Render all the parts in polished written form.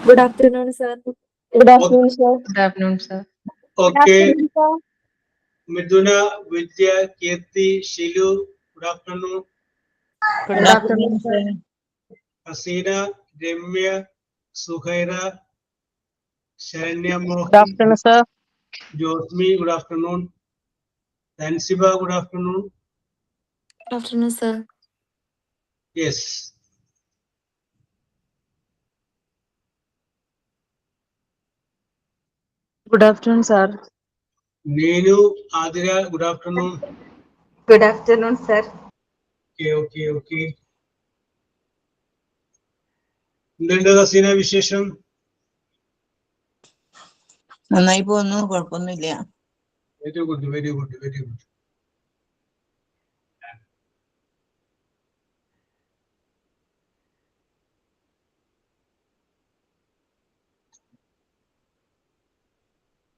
Good afternoon, sir. Good afternoon, sir. Good afternoon, sir. Good Okay, afternoon, sir. Miduna, Vidya, Kirti, Shilu, good afternoon. Good afternoon, sir. Hasina, Ramya, Suhaira, Sharanya Good Mohan, afternoon, sir. Josmi, good afternoon. Tansiba, good afternoon. Good afternoon, sir. Yes. Good afternoon, sir. Neenu, Adira, good afternoon. Good afternoon, sir. Okay. എന്തുണ്ട് ഹസീന വിശേഷം? നന്നായി പോകുന്നു, കുഴപ്പമൊന്നുമില്ല. Very good.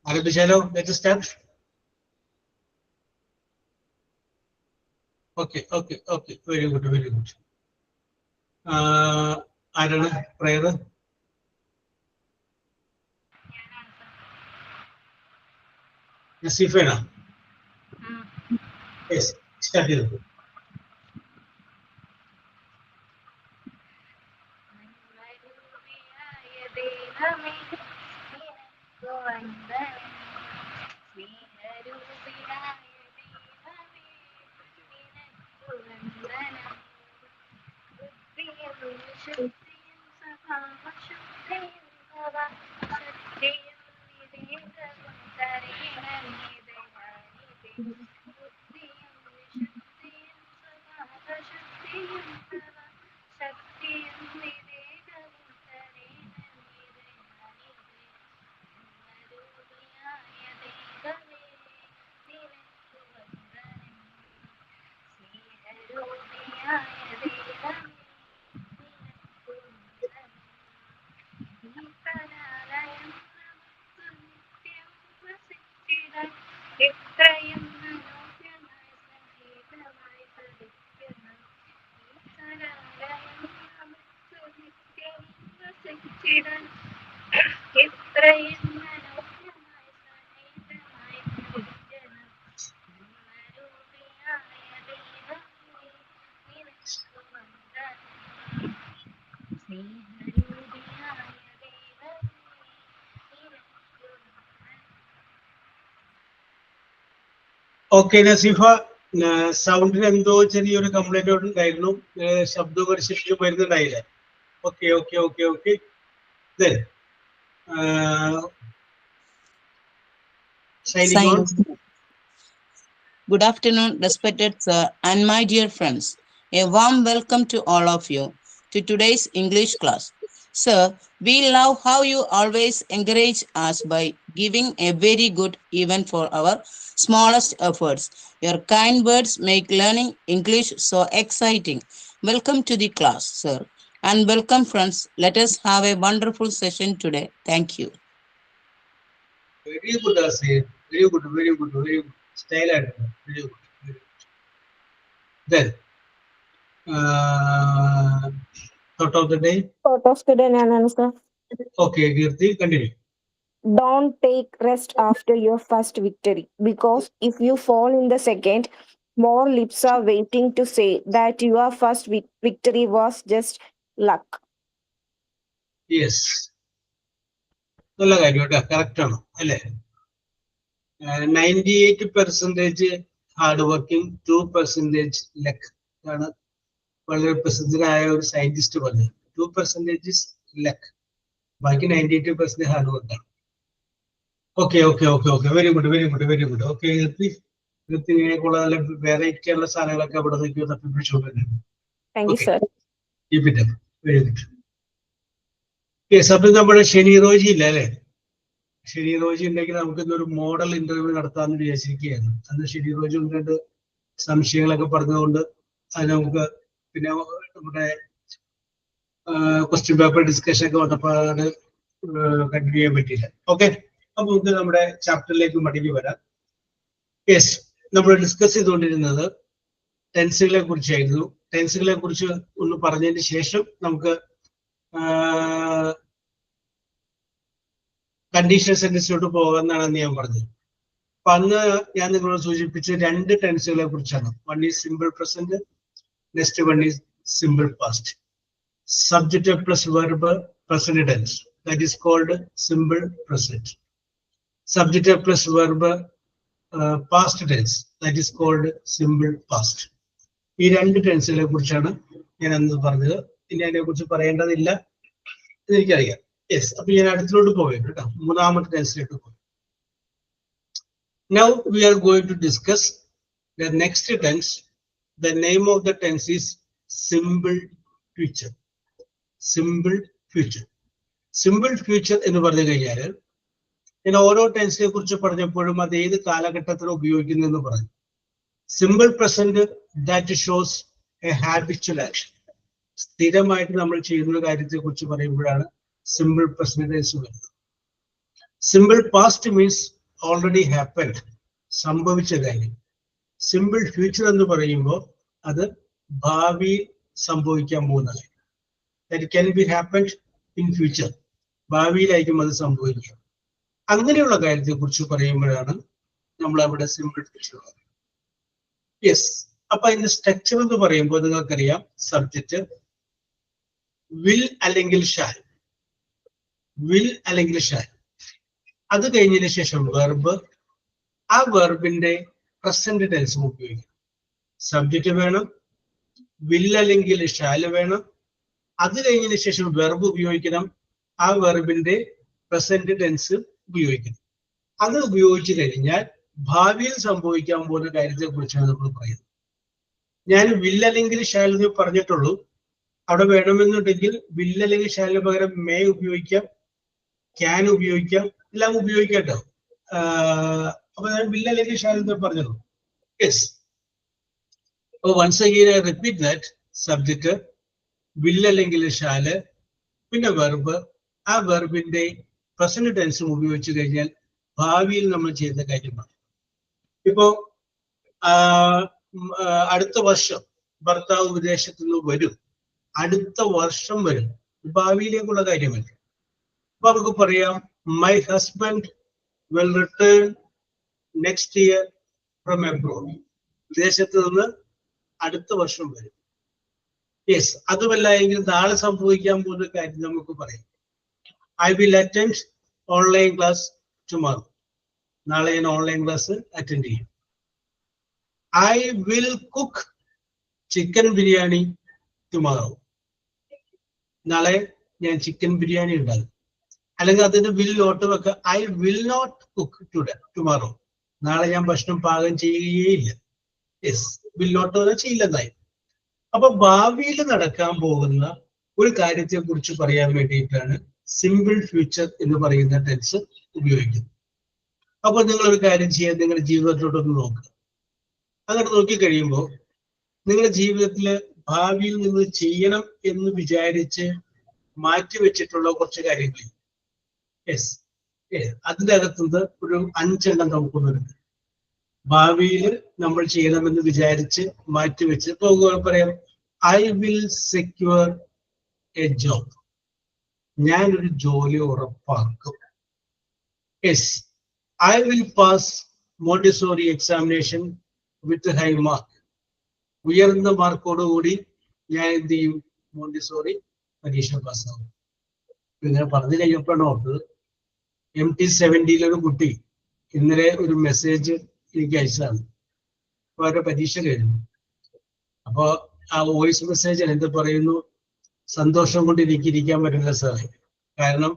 ആരംഭിച്ചാലോ? Let us start. Okay. Very good. ആരാണ് prayer? നസീഫേന? Yes, start ചെയ്തു. Okay Nasifa, സൗണ്ടിന് എന്തോ ചെറിയൊരു കംപ്ലൈന്റ് ഉണ്ടായിരുന്നു, ശബ്ദം ഒരു ശരിക്കും വരുന്നുണ്ടായില്ലേ? Okay. Good afternoon, respected sir and my dear friends. A warm welcome to all of you to today's English class. Sir, we love how you always encourage us by giving a very good even for our smallest efforts. Your kind words make learning English so exciting. Welcome to the class, sir. And welcome, friends. Let us have a wonderful session today. Thank you. Very good, Asir. Very good. Style ആയിരുന്നു. Very good. Then, thought of the day. Thought of the day, Nanan, sir. Okay, Kirti, continue. Don't take rest after your first victory, because if you fall in the second, more lips are waiting to say that your first victory was just luck. Yes. നല്ല കാര്യം കേട്ടോ, correct ആണ് അല്ലേ? 98% hard working, 2% luck ആണ് വളരെ പ്രസിദ്ധനായ ഒരു scientist പറഞ്ഞത്. 2% ലക്ക്, ബാക്കി 98% ഹാർഡ് വർക്കാണ്. ഓക്കെ. Very good. ഓക്കെ, കീർത്തി ഇങ്ങനെയൊക്കെയുള്ള നല്ല വെറൈറ്റി ഉള്ള സാധനങ്ങളൊക്കെ അവിടെ നിന്ന് തപ്പിപ്പിടിച്ചുകൊണ്ടിരുന്നു. Thank you, sir. Very good. Yes, അപ്പൊ നമ്മുടെ ശനി റോജി ഇല്ല അല്ലെ? ശനി റോജി ഉണ്ടെങ്കിൽ നമുക്ക് ഇന്നൊരു മോഡൽ ഇന്റർവ്യൂ നടത്താമെന്ന് വിചാരിച്ചിരിക്കുകയായിരുന്നു. അന്ന് ശനി റോജി ഒന്ന് രണ്ട് സംശയങ്ങളൊക്കെ പറഞ്ഞതുകൊണ്ട് അത് നമുക്ക് പിന്നെ നമ്മുടെ ക്വസ്റ്റ്യൻ പേപ്പർ ഡിസ്കഷൻ ഒക്കെ വന്നപ്പോൾ അത് കണ്ടിന്യൂ ചെയ്യാൻ പറ്റിയില്ല. ഓക്കെ, അപ്പൊ നമുക്ക് നമ്മുടെ ചാപ്റ്ററിലേക്ക് മടങ്ങി വരാം. യെസ്, നമ്മൾ ഡിസ്കസ് ചെയ്തുകൊണ്ടിരുന്നത് ടെൻസുകളെ കുറിച്ചായിരുന്നു. ടെൻസുകളെ കുറിച്ച് ഒന്ന് പറഞ്ഞതിന് ശേഷം നമുക്ക് കണ്ടീഷണൽ സെന്റൻസിലോട്ട് പോകാമെന്നാണ് ഞാൻ പറഞ്ഞത്. അപ്പൊ അന്ന് ഞാൻ നിങ്ങളോട് സൂചിപ്പിച്ച 2 ടെൻസുകളെ കുറിച്ചാണ്. One is simple present, next one is simple past. Subject plus verb present tense, that is called simple present. Subject plus verb past tense, that is called simple past. ഈ 2 ടെൻസുകളെ കുറിച്ചാണ് ഞാൻ അന്ന് പറഞ്ഞത്. ഇനി അതിനെ കുറിച്ച് പറയേണ്ടതില്ല എനിക്കറിയാം. യെസ്, അപ്പൊ ഞാൻ അടുത്തിലോട്ട് പോയി കേട്ടോ, 3ാമത്തെ ടെൻസിലോട്ട് പോയി. Now we are going to discuss the next tense. The name of the tense is simple future. Simple future. Simple future എന്ന് പറഞ്ഞു കഴിഞ്ഞാൽ ഞാൻ ഓരോ ടെൻസിനെ കുറിച്ച് പറഞ്ഞപ്പോഴും അത് ഏത് കാലഘട്ടത്തിൽ ഉപയോഗിക്കുന്നതെന്ന് പറഞ്ഞു. Simple present that shows A habitual action. സ്ഥിരമായിട്ട് നമ്മൾ ചെയ്യുന്ന കാര്യത്തെ കുറിച്ച് പറയുമ്പോഴാണ് സിമ്പിൾ പ്രസന്റ് ടെൻസ് വരുന്നത്. Simple past means already happened, സംഭവിച്ച കാര്യം. സിമ്പിൾ ഫ്യൂച്ചർ എന്ന് പറയുമ്പോൾ അത് ഭാവിയിൽ സംഭവിക്കാൻ പോകുന്ന കാര്യം. That can be happened in future. ഭാവിയിലായിരിക്കും അത് സംഭവിക്കുക. അങ്ങനെയുള്ള കാര്യത്തെ കുറിച്ച് പറയുമ്പോഴാണ് നമ്മൾ അവിടെ സിമ്പിൾ ഫ്യൂച്ചർ പറയുന്നത്. യെസ്, അപ്പൊ അതിന്റെ സ്ട്രക്ചർ എന്ന് പറയുമ്പോൾ നിങ്ങൾക്കറിയാം, സബ്ജക്റ്റ് വിൽ അല്ലെങ്കിൽ ഷാൽ, വിൽ അല്ലെങ്കിൽ ഷാൽ. അത് കഴിഞ്ഞതിന് ശേഷം വെർബ്, ആ വെർബിന്റെ പ്രസന്റ് ടെൻസും ഉപയോഗിക്കണം. സബ്ജക്റ്റ് വേണം, വിൽ അല്ലെങ്കിൽ ഷാൽ വേണം, അത് കഴിഞ്ഞതിന് ശേഷം വെർബ് ഉപയോഗിക്കണം, ആ വെർബിന്റെ പ്രസന്റ് ടെൻസ് ഉപയോഗിക്കണം. അത് ഉപയോഗിച്ചു കഴിഞ്ഞാൽ ഭാവിയിൽ സംഭവിക്കാൻ പോകുന്ന കാര്യത്തെ കുറിച്ചാണ് നമ്മൾ പറയുന്നത്. ഞാൻ വിൽ അല്ലെങ്കിൽ ഷാൽ എന്ന് പറഞ്ഞിട്ടുള്ളൂ. അവിടെ വേണമെന്നുണ്ടെങ്കിൽ വിൽ അല്ലെങ്കിൽ ഷാലിന് പകരം മേ ഉപയോഗിക്കാം, ക്യാൻ ഉപയോഗിക്കാം, എല്ലാം ഉപയോഗിക്കാം കേട്ടോ. അപ്പൊ ഞാൻ വിൽ അല്ലെങ്കിൽ ഷാൽ എന്ന് പറഞ്ഞുള്ളൂ. Yes, once again I repeat that. Subject will അല്ലെങ്കിൽ ഷാല്, പിന്നെ വെർബ്, ആ വെർബിന്റെ പ്രസന്റ് ടെൻസും ഉപയോഗിച്ചു കഴിഞ്ഞാൽ ഭാവിയിൽ നമ്മൾ ചെയ്യുന്ന കാര്യമാണ്. ഇപ്പോ അടുത്ത വർഷം ഭർത്താവ് വിദേശത്ത് നിന്ന് വരും, അടുത്ത വർഷം വരും, ഭാവിയിലേക്കുള്ള കാര്യമല്ല. അപ്പൊ നമുക്ക് പറയാം, my husband will return next year from abroad. വിദേശത്ത് നിന്ന് അടുത്ത വർഷം വരും. യെസ്, അതുമല്ല എങ്കിൽ നാളെ സംഭവിക്കാൻ പോകുന്ന കാര്യം നമുക്ക് പറയാം. I will attend online class tomorrow. നാളെ ഞാൻ ഓൺലൈൻ ക്ലാസ് അറ്റൻഡ് ചെയ്യും. I will cook chicken biryani tomorrow. നാളെ ഞാൻ ചിക്കൻ ബിരിയാണി ഉണ്ടാകും. അല്ലെങ്കിൽ അതിന് വിൽ നോട്ട് വെക്കുക, I will not cook tomorrow. നാളെ ഞാൻ ഭക്ഷണം പാകം ചെയ്യുകയില്ല. യെസ്, വിൽ നോട്ട് ചെയ്യില്ലെന്നായി. അപ്പൊ ഭാവിയിൽ നടക്കാൻ പോകുന്ന ഒരു കാര്യത്തെ കുറിച്ച് പറയാൻ വേണ്ടിയിട്ടാണ് സിമ്പിൾ ഫ്യൂച്ചർ എന്ന് പറയുന്ന ടെൻസ് ഉപയോഗിക്കുന്നത്. അപ്പോൾ നിങ്ങൾ ഒരു കാര്യം ചെയ്യാൻ നിങ്ങളുടെ ജീവിതത്തിലോട്ടൊന്ന് നോക്കുക. അങ്ങനെ നോക്കിക്കഴിയുമ്പോൾ നിങ്ങളുടെ ജീവിതത്തിൽ ഭാവിയിൽ നിങ്ങൾ ചെയ്യണം എന്ന് വിചാരിച്ച് മാറ്റിവെച്ചിട്ടുള്ള കുറച്ച് കാര്യങ്ങൾ. യെസ്, അതിൻ്റെ അകത്തുനിന്ന് ഒരു 5 എണ്ണം നമുക്കൊന്നുണ്ട്. ഭാവിയിൽ നമ്മൾ ചെയ്യണമെന്ന് വിചാരിച്ച് മാറ്റിവെച്ച് പറയാം. I will secure A job. ഞാനൊരു ജോലി ഉറപ്പാക്കും. Yes, I will pass Montessori examination with high mark. ഉയർന്ന മാർക്കോടുകൂടി ഞാൻ എന്ത് ചെയ്യും? മോണ്ടിസോറി പരീക്ഷ പാസ്സാവും. ഇങ്ങനെ പറഞ്ഞു കഴിഞ്ഞപ്പോഴാണ് ഓർത്തത്, MT70 ഒരു കുട്ടി ഇന്നലെ ഒരു മെസ്സേജ് എനിക്ക് അയച്ചതാണ്. അപ്പൊ അവരുടെ പരീക്ഷ കഴിഞ്ഞു. അപ്പൊ ആ വോയിസ് മെസ്സേജ് എന്ത് പറയുന്നു? സന്തോഷം കൊണ്ട് എനിക്ക് ഇരിക്കാൻ പറ്റില്ല സാറേ, കാരണം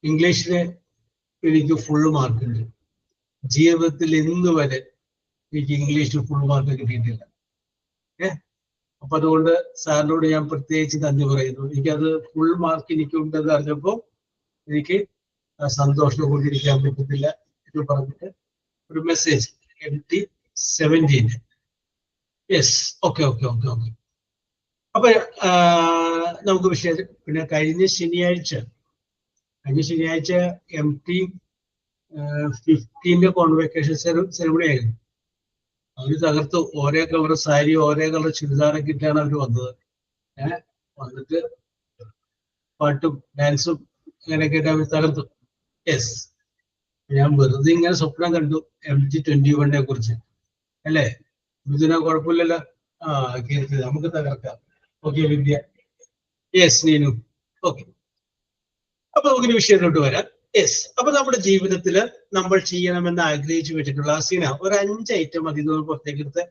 ഇംഗ്ലീഷിന് എനിക്ക് ഫുൾ മാർക്കുണ്ട്. ജീവിതത്തിൽ ഇന്ന് വരെ എനിക്ക് ഇംഗ്ലീഷിൽ ഫുൾ മാർക്ക് കിട്ടിയിട്ടില്ല. അപ്പൊ അതുകൊണ്ട് സാറിനോട് ഞാൻ പ്രത്യേകിച്ച് നന്ദി പറയുന്നു. എനിക്കത് ഫുൾ മാർക്ക് എനിക്കുണ്ടെന്ന് അറിഞ്ഞപ്പോൾ എനിക്ക് സന്തോഷം കൊണ്ടിരിക്കാൻ പറ്റത്തില്ല എന്ന് പറഞ്ഞിട്ട് ഒരു മെസ്സേജ് MT17. Yes, okay. അപ്പൊ നമുക്ക് വിഷയം. പിന്നെ കഴിഞ്ഞ ശനിയാഴ്ച MT15 കോൺവെക്കേഷൻ സെറമണി ആയിരുന്നു. അവര് തകർത്തു. ഓരോ കളർ സാരി, ഓരോ കളർ ചുരിദാറൊക്കെ ഇട്ടാണ് അവര് വന്നത്. വന്നിട്ട് പാട്ടും ഡാൻസും അങ്ങനെയൊക്കെ ആയിട്ട് അവർ തകർത്തു. യെസ്. ഞാൻ വെറുതെ ഇങ്ങനെ സ്വപ്നം കണ്ടു MG21 കുറിച്ച് അല്ലേ? ഇതിനെ കുഴപ്പമില്ലല്ലോ. കീർത്തി നമുക്ക് തകർക്കാം. ഓക്കെ വിദ്യ. യെസ് നീനു. ഓക്കെ, അപ്പൊ നമുക്കൊരു വിഷയത്തിലോട്ട് വരാം. യെസ്, അപ്പൊ നമ്മുടെ ജീവിതത്തിൽ നമ്മൾ ചെയ്യണമെന്ന് ആഗ്രഹിച്ചു വെച്ചിട്ടുള്ള സീന ഒരു 5 ഐറ്റം മതി പുറത്തേക്കെടുത്ത്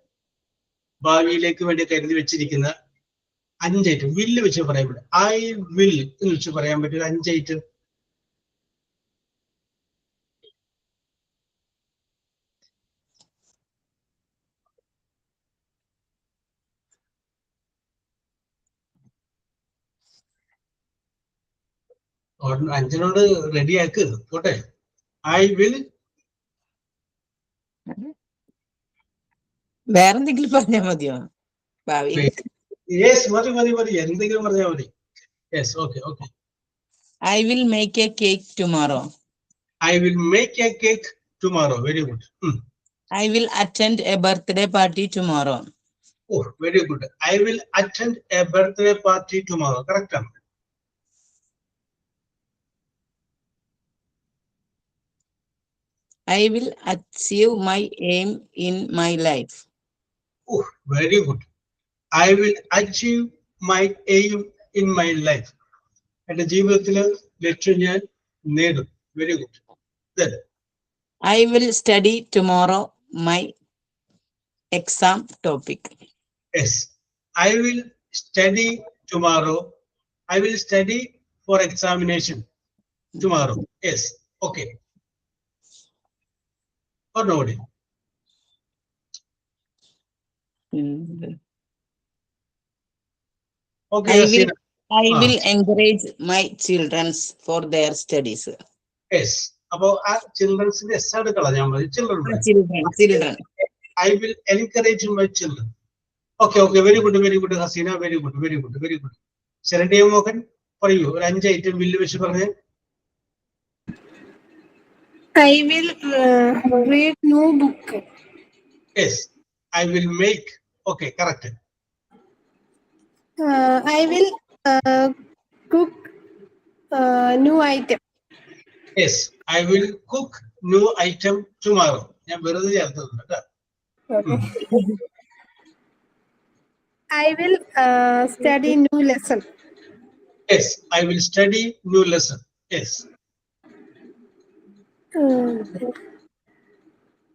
ഭാവിയിലേക്ക് വേണ്ടി കരുതി വെച്ചിരിക്കുന്ന 5 ഐറ്റം വില്ല് വെച്ച് പറയാൻ പറ്റും. ഐ വിൽ എന്ന് വെച്ച് പറയാൻ പറ്റും 5 ഐറ്റം. അഞ്ചിനോട് റെഡിയാക്ക് പോട്ടെ. I will. വേറെന്തെങ്കിലും പറഞ്ഞാൽ മതിയോ? ഭാവി യെസ്, മതി മതി മതി, എന്തെങ്കിലും പറഞ്ഞാൽ മതി. Yes, okay okay. I will make a cake tomorrow. I will make a cake tomorrow. Very good. I will attend a birthday party tomorrow. Oh, very good. I will attend a birthday party tomorrow. Correct. I will achieve my aim in my life. Oh, very good. I will achieve my aim in my life. എന്റെ ജീവിതത്തില് ലക്ഷ്യം ഞാൻ നേടും. Very good. Then I will study tomorrow my exam topic. yes, I will study tomorrow. I will study for examination tomorrow. Yes, okay. Or nobody? Okay, I will encourage my children for their studies. Yes. അപ്പൊ ആ ചിൽഡ്രൻസിന്റെ S ആണ് കളഞ്ഞാൽ മതി. Children. I will encourage my children. Okay, okay, very good, very good, Hasina, very good, very good, very good. Saranya Mohan പറയൂ, ഒരു 5 item വില്ല് വെച്ച് പറഞ്ഞേ. I will read new book. Yes, I will make. Okay, correct. I will cook new item. Yes, I will cook new item tomorrow. ഞാൻ വെറുതെ ചേർത്തത് കേട്ടോ. I will study new lesson. Yes, I will study new lesson. Yes.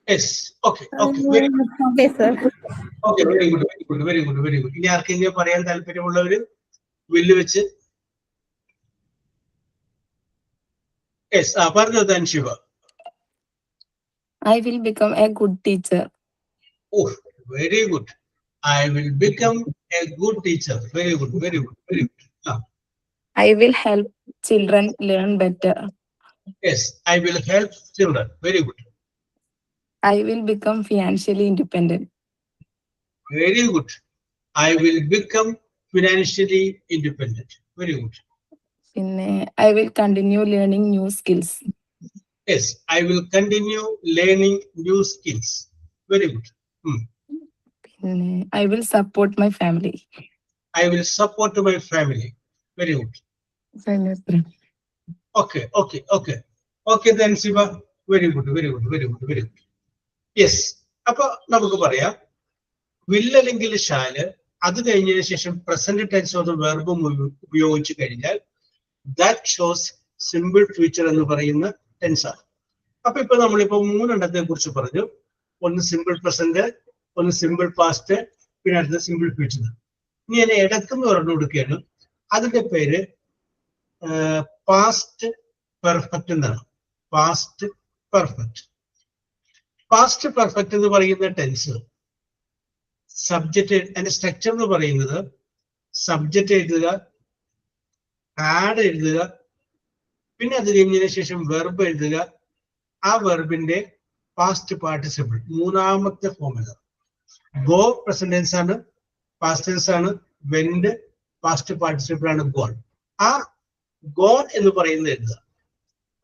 Yes. Okay. Okay. Very good. Okay, sir. Okay. Very good. Very good. Very good. Very good. ഇനി ആർക്കെങ്കിലും പറയാൻ താല്പര്യമുള്ളവര് വില്ല് വെച്ച്. Yes. പറഞ്ഞു താൻ Shiva. I will become a good teacher. Oh, very good. I will become a good teacher. Very good. Very good. Very good. I will help children learn better. Yes, I will help children. Very good. I will become financially independent. Very good. I will become financially independent. Very good. I will continue learning new skills. Yes, I will continue learning new skills. Very good. I will support my family. I will support my family. Very good. Okay, okay, okay. Okay, then Siva. Very good, very good, very good, very good. Yes. അപ്പൊ നമുക്ക് പറയാം will അല്ലെങ്കിൽ shall അത് കഴിഞ്ഞതിന് ശേഷം present tense of വെർബും ഉപയോഗിച്ച് കഴിഞ്ഞാൽ that shows simple future എന്ന് പറയുന്ന ടെൻസ് ആണ്. അപ്പൊ ഇപ്പൊ നമ്മളിപ്പോ 3 എണ്ണത്തെ കുറിച്ച് പറഞ്ഞു. ഒന്ന് സിമ്പിൾ പ്രസന്റ്, ഒന്ന് സിമ്പിൾ പാസ്റ്റ്, പിന്നെ അടുത്ത സിമ്പിൾ ഫ്യൂച്ചർ. ഇനി അതിനെ ഇടക്കെന്ന് പറഞ്ഞു കൊടുക്കുകയാണ്. അതിന്റെ പേര് പാസ്റ്റ് പെർഫെക്റ്റ് എന്നാണ്. Past perfect. പാസ്റ്റ് പെർഫെക്റ്റ് എന്ന് പറയുന്ന ടെൻസ് സബ്ജക്റ്റ്, അതിന്റെ സ്ട്രക്ചർ എന്ന് പറയുന്നത് സബ്ജക്റ്റ് എഴുതുക, ആഡ് എഴുതുക, പിന്നെ അത് കഴിഞ്ഞതിന് ശേഷം വെർബ് എഴുതുക, ആ വെർബിന്റെ പാസ്റ്റ് പാർട്ടിസിപ്പിൾ മൂന്നാമത്തെ ഫോം എഴുതുക. ഗോ പ്രസന്റ് ടെൻസ് ആണ്, പാസ്റ്റ് ടെൻസ് ആണ്, വെന്റ് പാസ്റ്റ് പാർട്ടിസിപ്പിൾ ആണ് ഗോൺ. ആ ഗോൺ എന്ന് പറയുന്നത് എഴുതുക.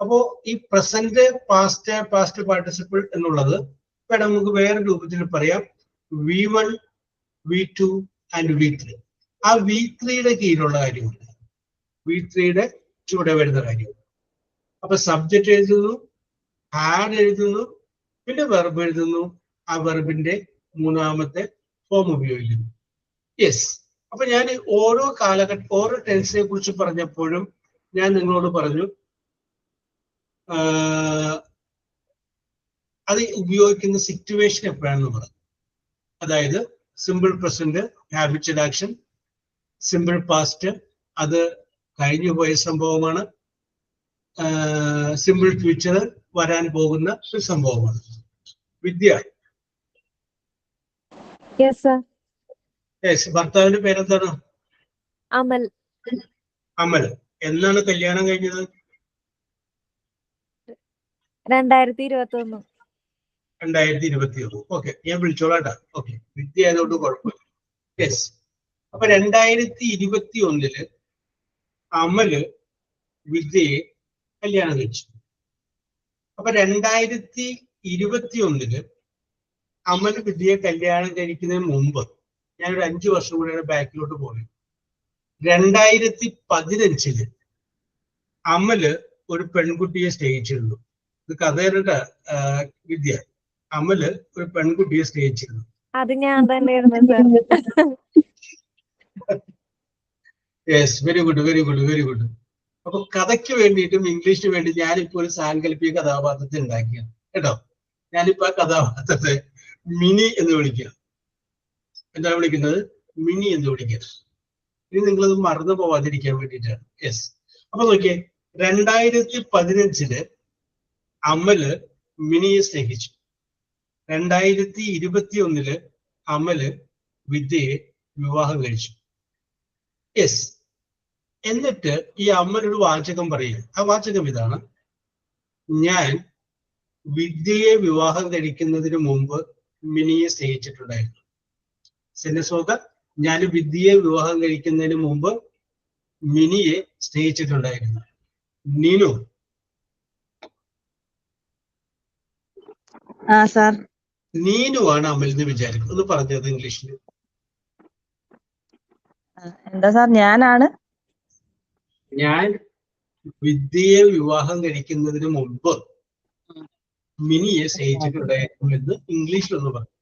അപ്പോ ഈ പ്രസന്റ് പാസ്റ്റ് പാർട്ടിസിപ്പിൾ എന്നുള്ളത് വേണം നമുക്ക് വേറെ രൂപത്തിൽ പറയാം. V1, V2 and V3. ആ V3യുടെ കീഴിലുള്ള കാര്യമുണ്ട്, V3യുടെ ചൂടെ വരുന്ന കാര്യം. അപ്പൊ സബ്ജക്റ്റ് എഴുതുന്നു, ഹാഡ് എഴുതുന്നു, പിന്നെ വെർബ് എഴുതുന്നു, ആ വെർബിന്റെ മൂന്നാമത്തെ ഫോം ഉപയോഗിക്കുന്നു. യെസ്. അപ്പൊ ഞാൻ ഓരോ ഓരോ ടെൻസിനെ കുറിച്ച് പറഞ്ഞപ്പോഴും ഞാൻ നിങ്ങളോട് പറഞ്ഞു അത് ഉപയോഗിക്കുന്ന സിറ്റുവേഷൻ എപ്പോഴാണെന്ന് പറഞ്ഞു. അതായത് simple present habitual action, simple past അത് കഴിഞ്ഞു പോയ സംഭവമാണ്, സിമ്പിൾ ഫ്യൂച്ചർ വരാൻ പോകുന്ന ഒരു സംഭവമാണ്. വിദ്യ. Yes, sir. യെസ്. ഭർത്താവിന്റെ പേരെന്താണ്? Amal. അമൽ. എന്നാണ് കല്യാണം കഴിഞ്ഞത്? 2021. 2021. ഓക്കെ, ഞാൻ വിളിച്ചോളാട്ടാ. ഓക്കെ, വിദ്യ ആയതുകൊണ്ട് കുഴപ്പമില്ല. യെസ്. അപ്പൊ 2021 അമല് വിദ്യയെ കല്യാണം കഴിച്ചു. അപ്പൊ 2021 അമല് വിദ്യയെ കല്യാണം കഴിക്കുന്നതിന് മുമ്പ് ഞാനൊരു 5 വർഷം കൂടെയാണ് ബാക്കിലോട്ട് പോകുന്നത്. 2015 അമല് ഒരു പെൺകുട്ടിയെ സ്നേഹിച്ചിരുന്നു. ഇത് കഥയുടെ വിദ്യ. അമല് ഒരു പെൺകുട്ടിയെ സ്നേഹിച്ചിരുന്നു. അത് ഞാൻ തന്നെയായിരുന്നു sir. Yes, very good, very good, very good. അപ്പൊ കഥയ്ക്ക് വേണ്ടിയിട്ടും ഇംഗ്ലീഷിന് വേണ്ടി ഞാനിപ്പോ ഒരു സാങ്കല്പിക കഥാപാത്രത്തെ ഉണ്ടാക്കിയാണ് കേട്ടോ. ഞാനിപ്പോ ആ കഥാപാത്രത്തെ മിനി എന്ന് വിളിക്കുക. എന്താ വിളിക്കുന്നത്? മിനി എന്ന് വിളിക്കുക. ഇനി നിങ്ങളത് മറന്നു പോവാതിരിക്കാൻ വേണ്ടിയിട്ടാണ്. യെസ്. അപ്പൊ നോക്കിയേ, 2015 അമല് മിനിയെ സ്നേഹിച്ചു. 2021 അമല് വിദ്യയെ വിവാഹം കഴിച്ചു. യെസ്. എന്നിട്ട് ഈ അമലൊരു വാചകം പറയുക. ആ വാചകം ഇതാണ്: ഞാൻ വിദ്യയെ വിവാഹം കഴിക്കുന്നതിന് മുമ്പ് മിനിയെ സ്നേഹിച്ചിട്ടുണ്ടായിരുന്നു. സെന്നസോക, ഞാൻ വിദ്യയെ വിവാഹം കഴിക്കുന്നതിന് മുമ്പ് മിനിയെ സ്നേഹിച്ചിട്ടുണ്ടായിരുന്നു. നീനു. സാർ. നീനു ആണ് അമലിന് വിചാരിക്കും. ഒന്ന് പറഞ്ഞത് ഇംഗ്ലീഷിൽ. എന്താ സാർ? ഞാനാണ്. ഞാൻ വിദ്യയെ വിവാഹം കഴിക്കുന്നതിന് മുമ്പ് മിനിയെ സ്നേഹിച്ചിട്ടുണ്ടായിരുന്നു എന്ന് ഇംഗ്ലീഷിലൊന്ന് പറഞ്ഞു.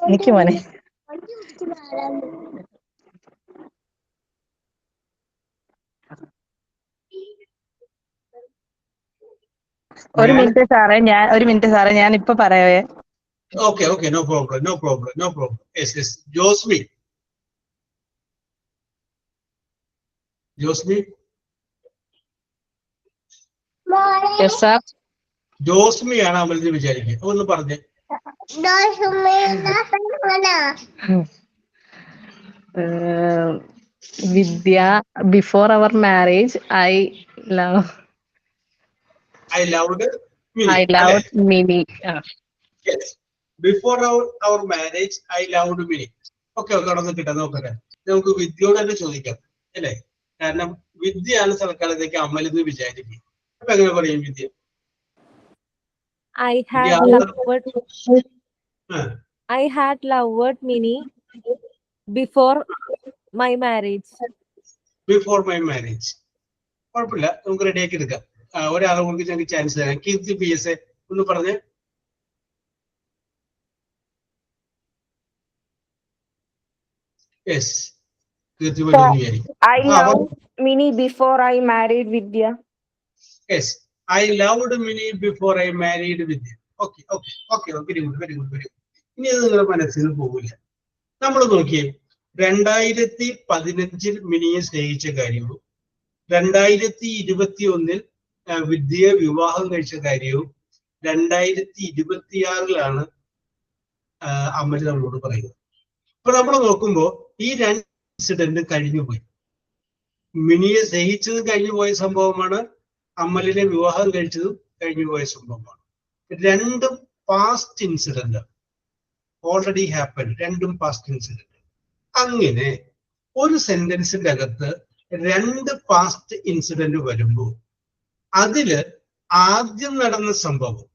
എനിക്ക് മോനെ ഒരു മിനിറ്റ് സാറേ ഞാൻ ഇപ്പൊ പറയവേ. Okay, okay, no problem, no problem, no problem. Yes, yes. Josmi. Josmi. Yes, sir. Josmi ആണ് അമലിന് വിചാരിക്കുക. ഒന്ന് പറഞ്ഞേ. Vidya, before our marriage, I loved Mini. Yes. Before our marriage, I loved Mini. Okay, okay, കിട്ടാൻ നോക്കട്ടെ. നമുക്ക് വിദ്യയോട് തന്നെ ചോദിക്കാം അല്ലേ? കാരണം വിദ്യയാണ് തൽക്കാലത്തേക്ക് അമലെന്ന് വിചാരിക്കുക. അപ്പൊ എങ്ങനെ പറയും വിദ്യ? I had loved Mini before my marriage. Before my marriage. കുഴപ്പമില്ല, നമുക്ക് റെഡിയാക്കി എടുക്കാം. ഒരാളെ കൂടി ഞങ്ങൾക്ക് ചാൻസ് തരാം. കീർത്തി PS ഒന്ന് പറഞ്ഞേ. Yes. കീർത്തി വിചാരിക്കും. I loved Mini before I married Vidya. Yes. I loved Mini before I married Vidya. Okay, okay, okay. Very good, very good, very good. ഇനി അത് നിങ്ങളുടെ മനസ്സിൽ നിന്ന് പോകില്ല. നമ്മൾ നോക്കിയേ, 2015 മിനിയെ സ്നേഹിച്ച കാര്യവും 2021 വിദ്യയെ വിവാഹം കഴിച്ച കാര്യവും 2026 അമല് നമ്മളോട് പറയുന്നത്. അപ്പൊ നമ്മൾ നോക്കുമ്പോ ഈ 2 ഇൻസിഡന്റ് കഴിഞ്ഞുപോയി. മിനിയെ സ്നേഹിച്ചത് കഴിഞ്ഞുപോയ സംഭവമാണ്, അമലിനെ വിവാഹം കഴിച്ചതും കഴിഞ്ഞുപോയ സംഭവമാണ്. രണ്ടും പാസ്റ്റ് ഇൻസിഡന്റ്, ഓൾറെഡി ഹാപ്പൻ. രണ്ടും പാസ്റ്റ് ഇൻസിഡന്റ്. അങ്ങനെ ഒരു സെന്റൻസിന്റെ അകത്ത് 2 പാസ്റ്റ് ഇൻസിഡന്റ് വരുമ്പോൾ അതില് ആദ്യം നടന്ന സംഭവം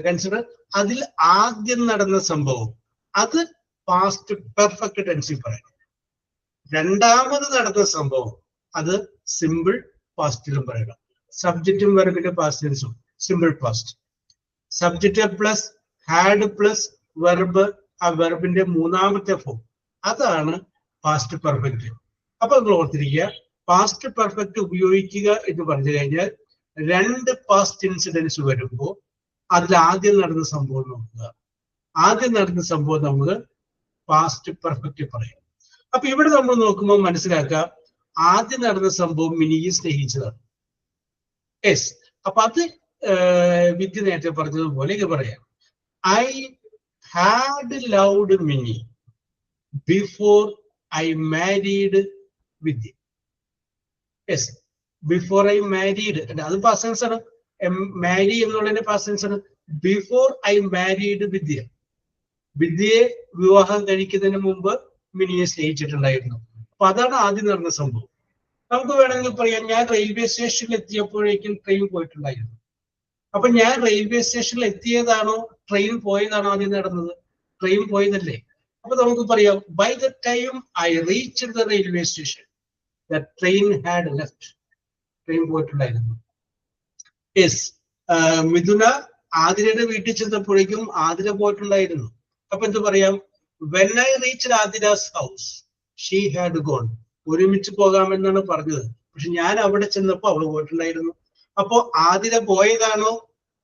കൺസിഡർ, അതിൽ ആദ്യം നടന്ന സംഭവം അത് പാസ്റ്റ് പെർഫെക്റ്റ് ടെൻസിൽ പറയണം. രണ്ടാമത് നടന്ന സംഭവം അത് സിമ്പിൾ പാസ്റ്റിലും പറയണം. സബ്ജക്റ്റും വെർബിന്റെ പാസ്റ്റ് ടെൻസും simple past. Subject plus had plus verb, ആ വെർബിന്റെ മൂന്നാമത്തെ ഫോം, അതാണ് പാസ്റ്റ് പെർഫെക്റ്റ്. അപ്പൊ നിങ്ങൾ ഓർത്തിരിക്കുക, പാസ്റ്റ് പെർഫെക്റ്റ് ഉപയോഗിക്കുക എന്ന് പറഞ്ഞു കഴിഞ്ഞാൽ രണ്ട് പാസ്റ്റ് ഇൻസിഡൻസ് വരുമ്പോൾ അതിൽ ആദ്യം നടന്ന സംഭവം നോക്കുക. ആദ്യം നടന്ന സംഭവം നമ്മൾ പാസ്റ്റ് പെർഫെക്റ്റ് പറയാം. അപ്പൊ ഇവിടെ നമ്മൾ നോക്കുമ്പോൾ മനസ്സിലാക്കാം, ആദ്യം നടന്ന സംഭവം മിനിയെ സ്നേഹിച്ചതാണ്. യെസ്, അപ്പൊ അത് വിദ്യ നേരത്തെ പറഞ്ഞതുപോലെ ഇത് പറയാം. I had loved mini before I married Vidya. Yes, before I married, അത് പാസ്റ്റ് ടെൻസ് ആണ്. മാരി എന്നുള്ളതിന്റെ പാസ്റ്റ് ടെൻസ് ആണ്. ബിഫോർ ഐ മാരീഡ് വിദ്യ, വിദ്യയെ വിവാഹം കഴിക്കുന്നതിന് മുമ്പ് മിനിയെ സ്നേഹിച്ചിട്ടുണ്ടായിരുന്നു. അപ്പൊ അതാണ് ആദ്യം നടന്ന സംഭവം. നമുക്ക് വേണമെങ്കിൽ പറയാം, ഞാൻ റെയിൽവേ സ്റ്റേഷനിൽ എത്തിയപ്പോഴേക്കും ട്രെയിൻ പോയിട്ടുണ്ടായിരുന്നു. അപ്പൊ ഞാൻ റെയിൽവേ സ്റ്റേഷനിൽ എത്തിയതാണോ ട്രെയിൻ പോയതാണോ ആദ്യം നടന്നത്? ട്രെയിൻ പോയതല്ലേ. അപ്പൊ നമുക്ക് പറയാം, by the time I reached the railway station the train had left, train പോയിട്ടുണ്ടായിരുന്നു. യെസ്, മിഥുന ആതിരയുടെ വീട്ടിൽ ചെന്നപ്പോഴേക്കും ആതിര പോയിട്ടുണ്ടായിരുന്നു. അപ്പൊ എന്ത് പറയാം, when I reached Athira's house she had gone. ഒരുമിച്ച് പോകാമെന്നാണ് പറഞ്ഞത്, പക്ഷെ ഞാൻ അവിടെ ചെന്നപ്പോ അവള് പോയിട്ടുണ്ടായിരുന്നു. അപ്പോ ആതിര പോയതാണോ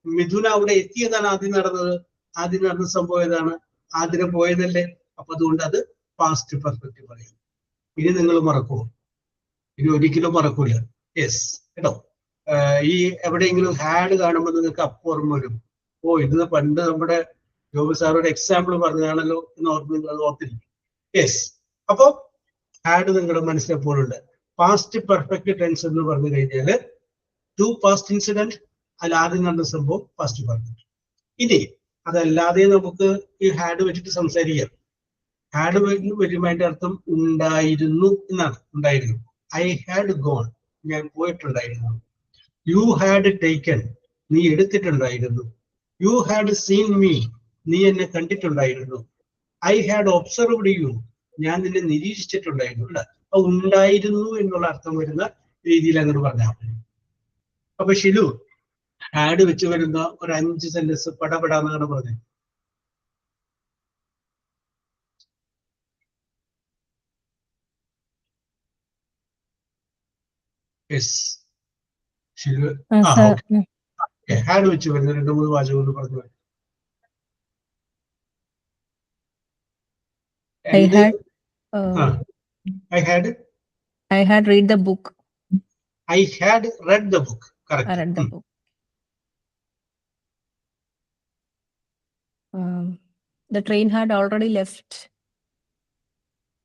മിഥുന അവിടെ എത്തിയതാണ് ആദ്യം നടന്നത്? ആദ്യം നടന്ന സംഭവം ഏതാണ്? ആതിര പോയതല്ലേ. അപ്പൊ അതുകൊണ്ട് അത് പാസ്റ്റ് പെർഫെക്റ്റ് പറയും. ഇനി നിങ്ങൾ മറക്കുമോ? ഇനി ഒരിക്കലും മറക്കൂല. യെസ് കേട്ടോ. ഈ എവിടെയെങ്കിലും ഹാഡ് കാണുമ്പോൾ നിങ്ങൾക്ക് അപ്പം ഓർമ്മ വരും, ഓ ഇത് പണ്ട് നമ്മുടെ ജോബ് സാറൊരു എക്സാമ്പിൾ പറഞ്ഞതാണല്ലോ എന്ന് ഓർത്തിരിക്കും. യെസ്, അപ്പൊ ഹാഡ് നിങ്ങളുടെ മനസ്സിലെപ്പോഴുണ്ട്. പാസ്റ്റ് പെർഫെക്റ്റ് ടെൻസ് എന്ന് പറഞ്ഞു കഴിഞ്ഞാല് ടു പാസ്റ്റ് ഇൻസിഡന്റ്, അതിൽ ആദ്യം നടന്ന സംഭവം പാസ്റ്റ് പെർഫെക്റ്റ്. ഇനി അതല്ലാതെ നമുക്ക് ഈ ഹാഡ് വെച്ചിട്ട് സംസാരിക്കാം. ഹാഡ് വരുമ്പോൾ അതിന്റെ അർത്ഥം ഉണ്ടായിരുന്നു എന്നാണ്. ഉണ്ടായിരുന്നു. ഐ ഹാഡ് ഗോൺ, ഞാൻ പോയിട്ടുണ്ടായിരുന്നു. യു ഹാഡ് ടേക്കൺ, നീ എടുത്തിട്ടുണ്ടായിരുന്നു. യു ഹാഡ് സീൻ മീ, നീ എന്നെ കണ്ടിട്ടുണ്ടായിരുന്നു. ഐ ഹാഡ് ഒബ്സർവ്ഡ് യു, ഞാൻ നിന്നെ നിരീക്ഷിച്ചിട്ടുണ്ടായിരുന്നു. അല്ല, അത് ഉണ്ടായിരുന്നു എന്നുള്ള അർത്ഥം വരുന്ന രീതിയിൽ അങ്ങനെ പറഞ്ഞാൽ മതി. അപ്പൊ ഷിലു, ഹാഡ് വെച്ച് വരുന്ന ഒരു 5 സെന്റൻസ് പടപെടാന്നാണ് പറഞ്ഞത്. യെസ് ഷിലു, ഹാഡ് വെച്ച് വരുന്ന 2-3 വാചകം കൊണ്ട് പറഞ്ഞു. I had read the book. I had read the book. Correct. I read the book. The train had already left.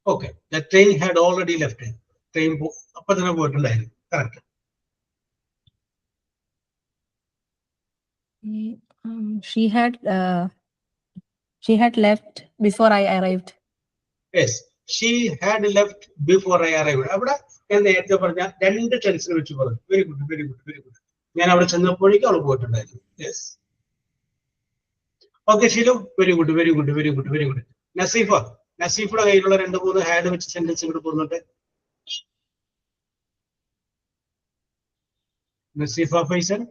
Okay. The train had already left. Train അപ്പൊ തന്നെ പോയിട്ടുണ്ടായിരുന്നു. Correct. She had left before I arrived. Yes, she had left before I arrived. അവിടെ ഞാൻ നേരത്തെ പറഞ്ഞ 2 ടെൻസിൽ വെച്ച് പറഞ്ഞു. Very good, very good, very good. ഞാൻ അവിടെ ചെന്നപ്പോഴേക്കും അവൾ പോയിട്ടുണ്ടായിരുന്നു. Yes, okay Shilu, very good, very good, very good, very good. നസീഫയുടെ കയ്യിലുള്ള 2-3 ഹാഡ് വെച്ച് സെന്റൻസ് ഇങ്ങോട്ട് പോകുന്നുണ്ട്. നസീഫ ഫൈസൽ,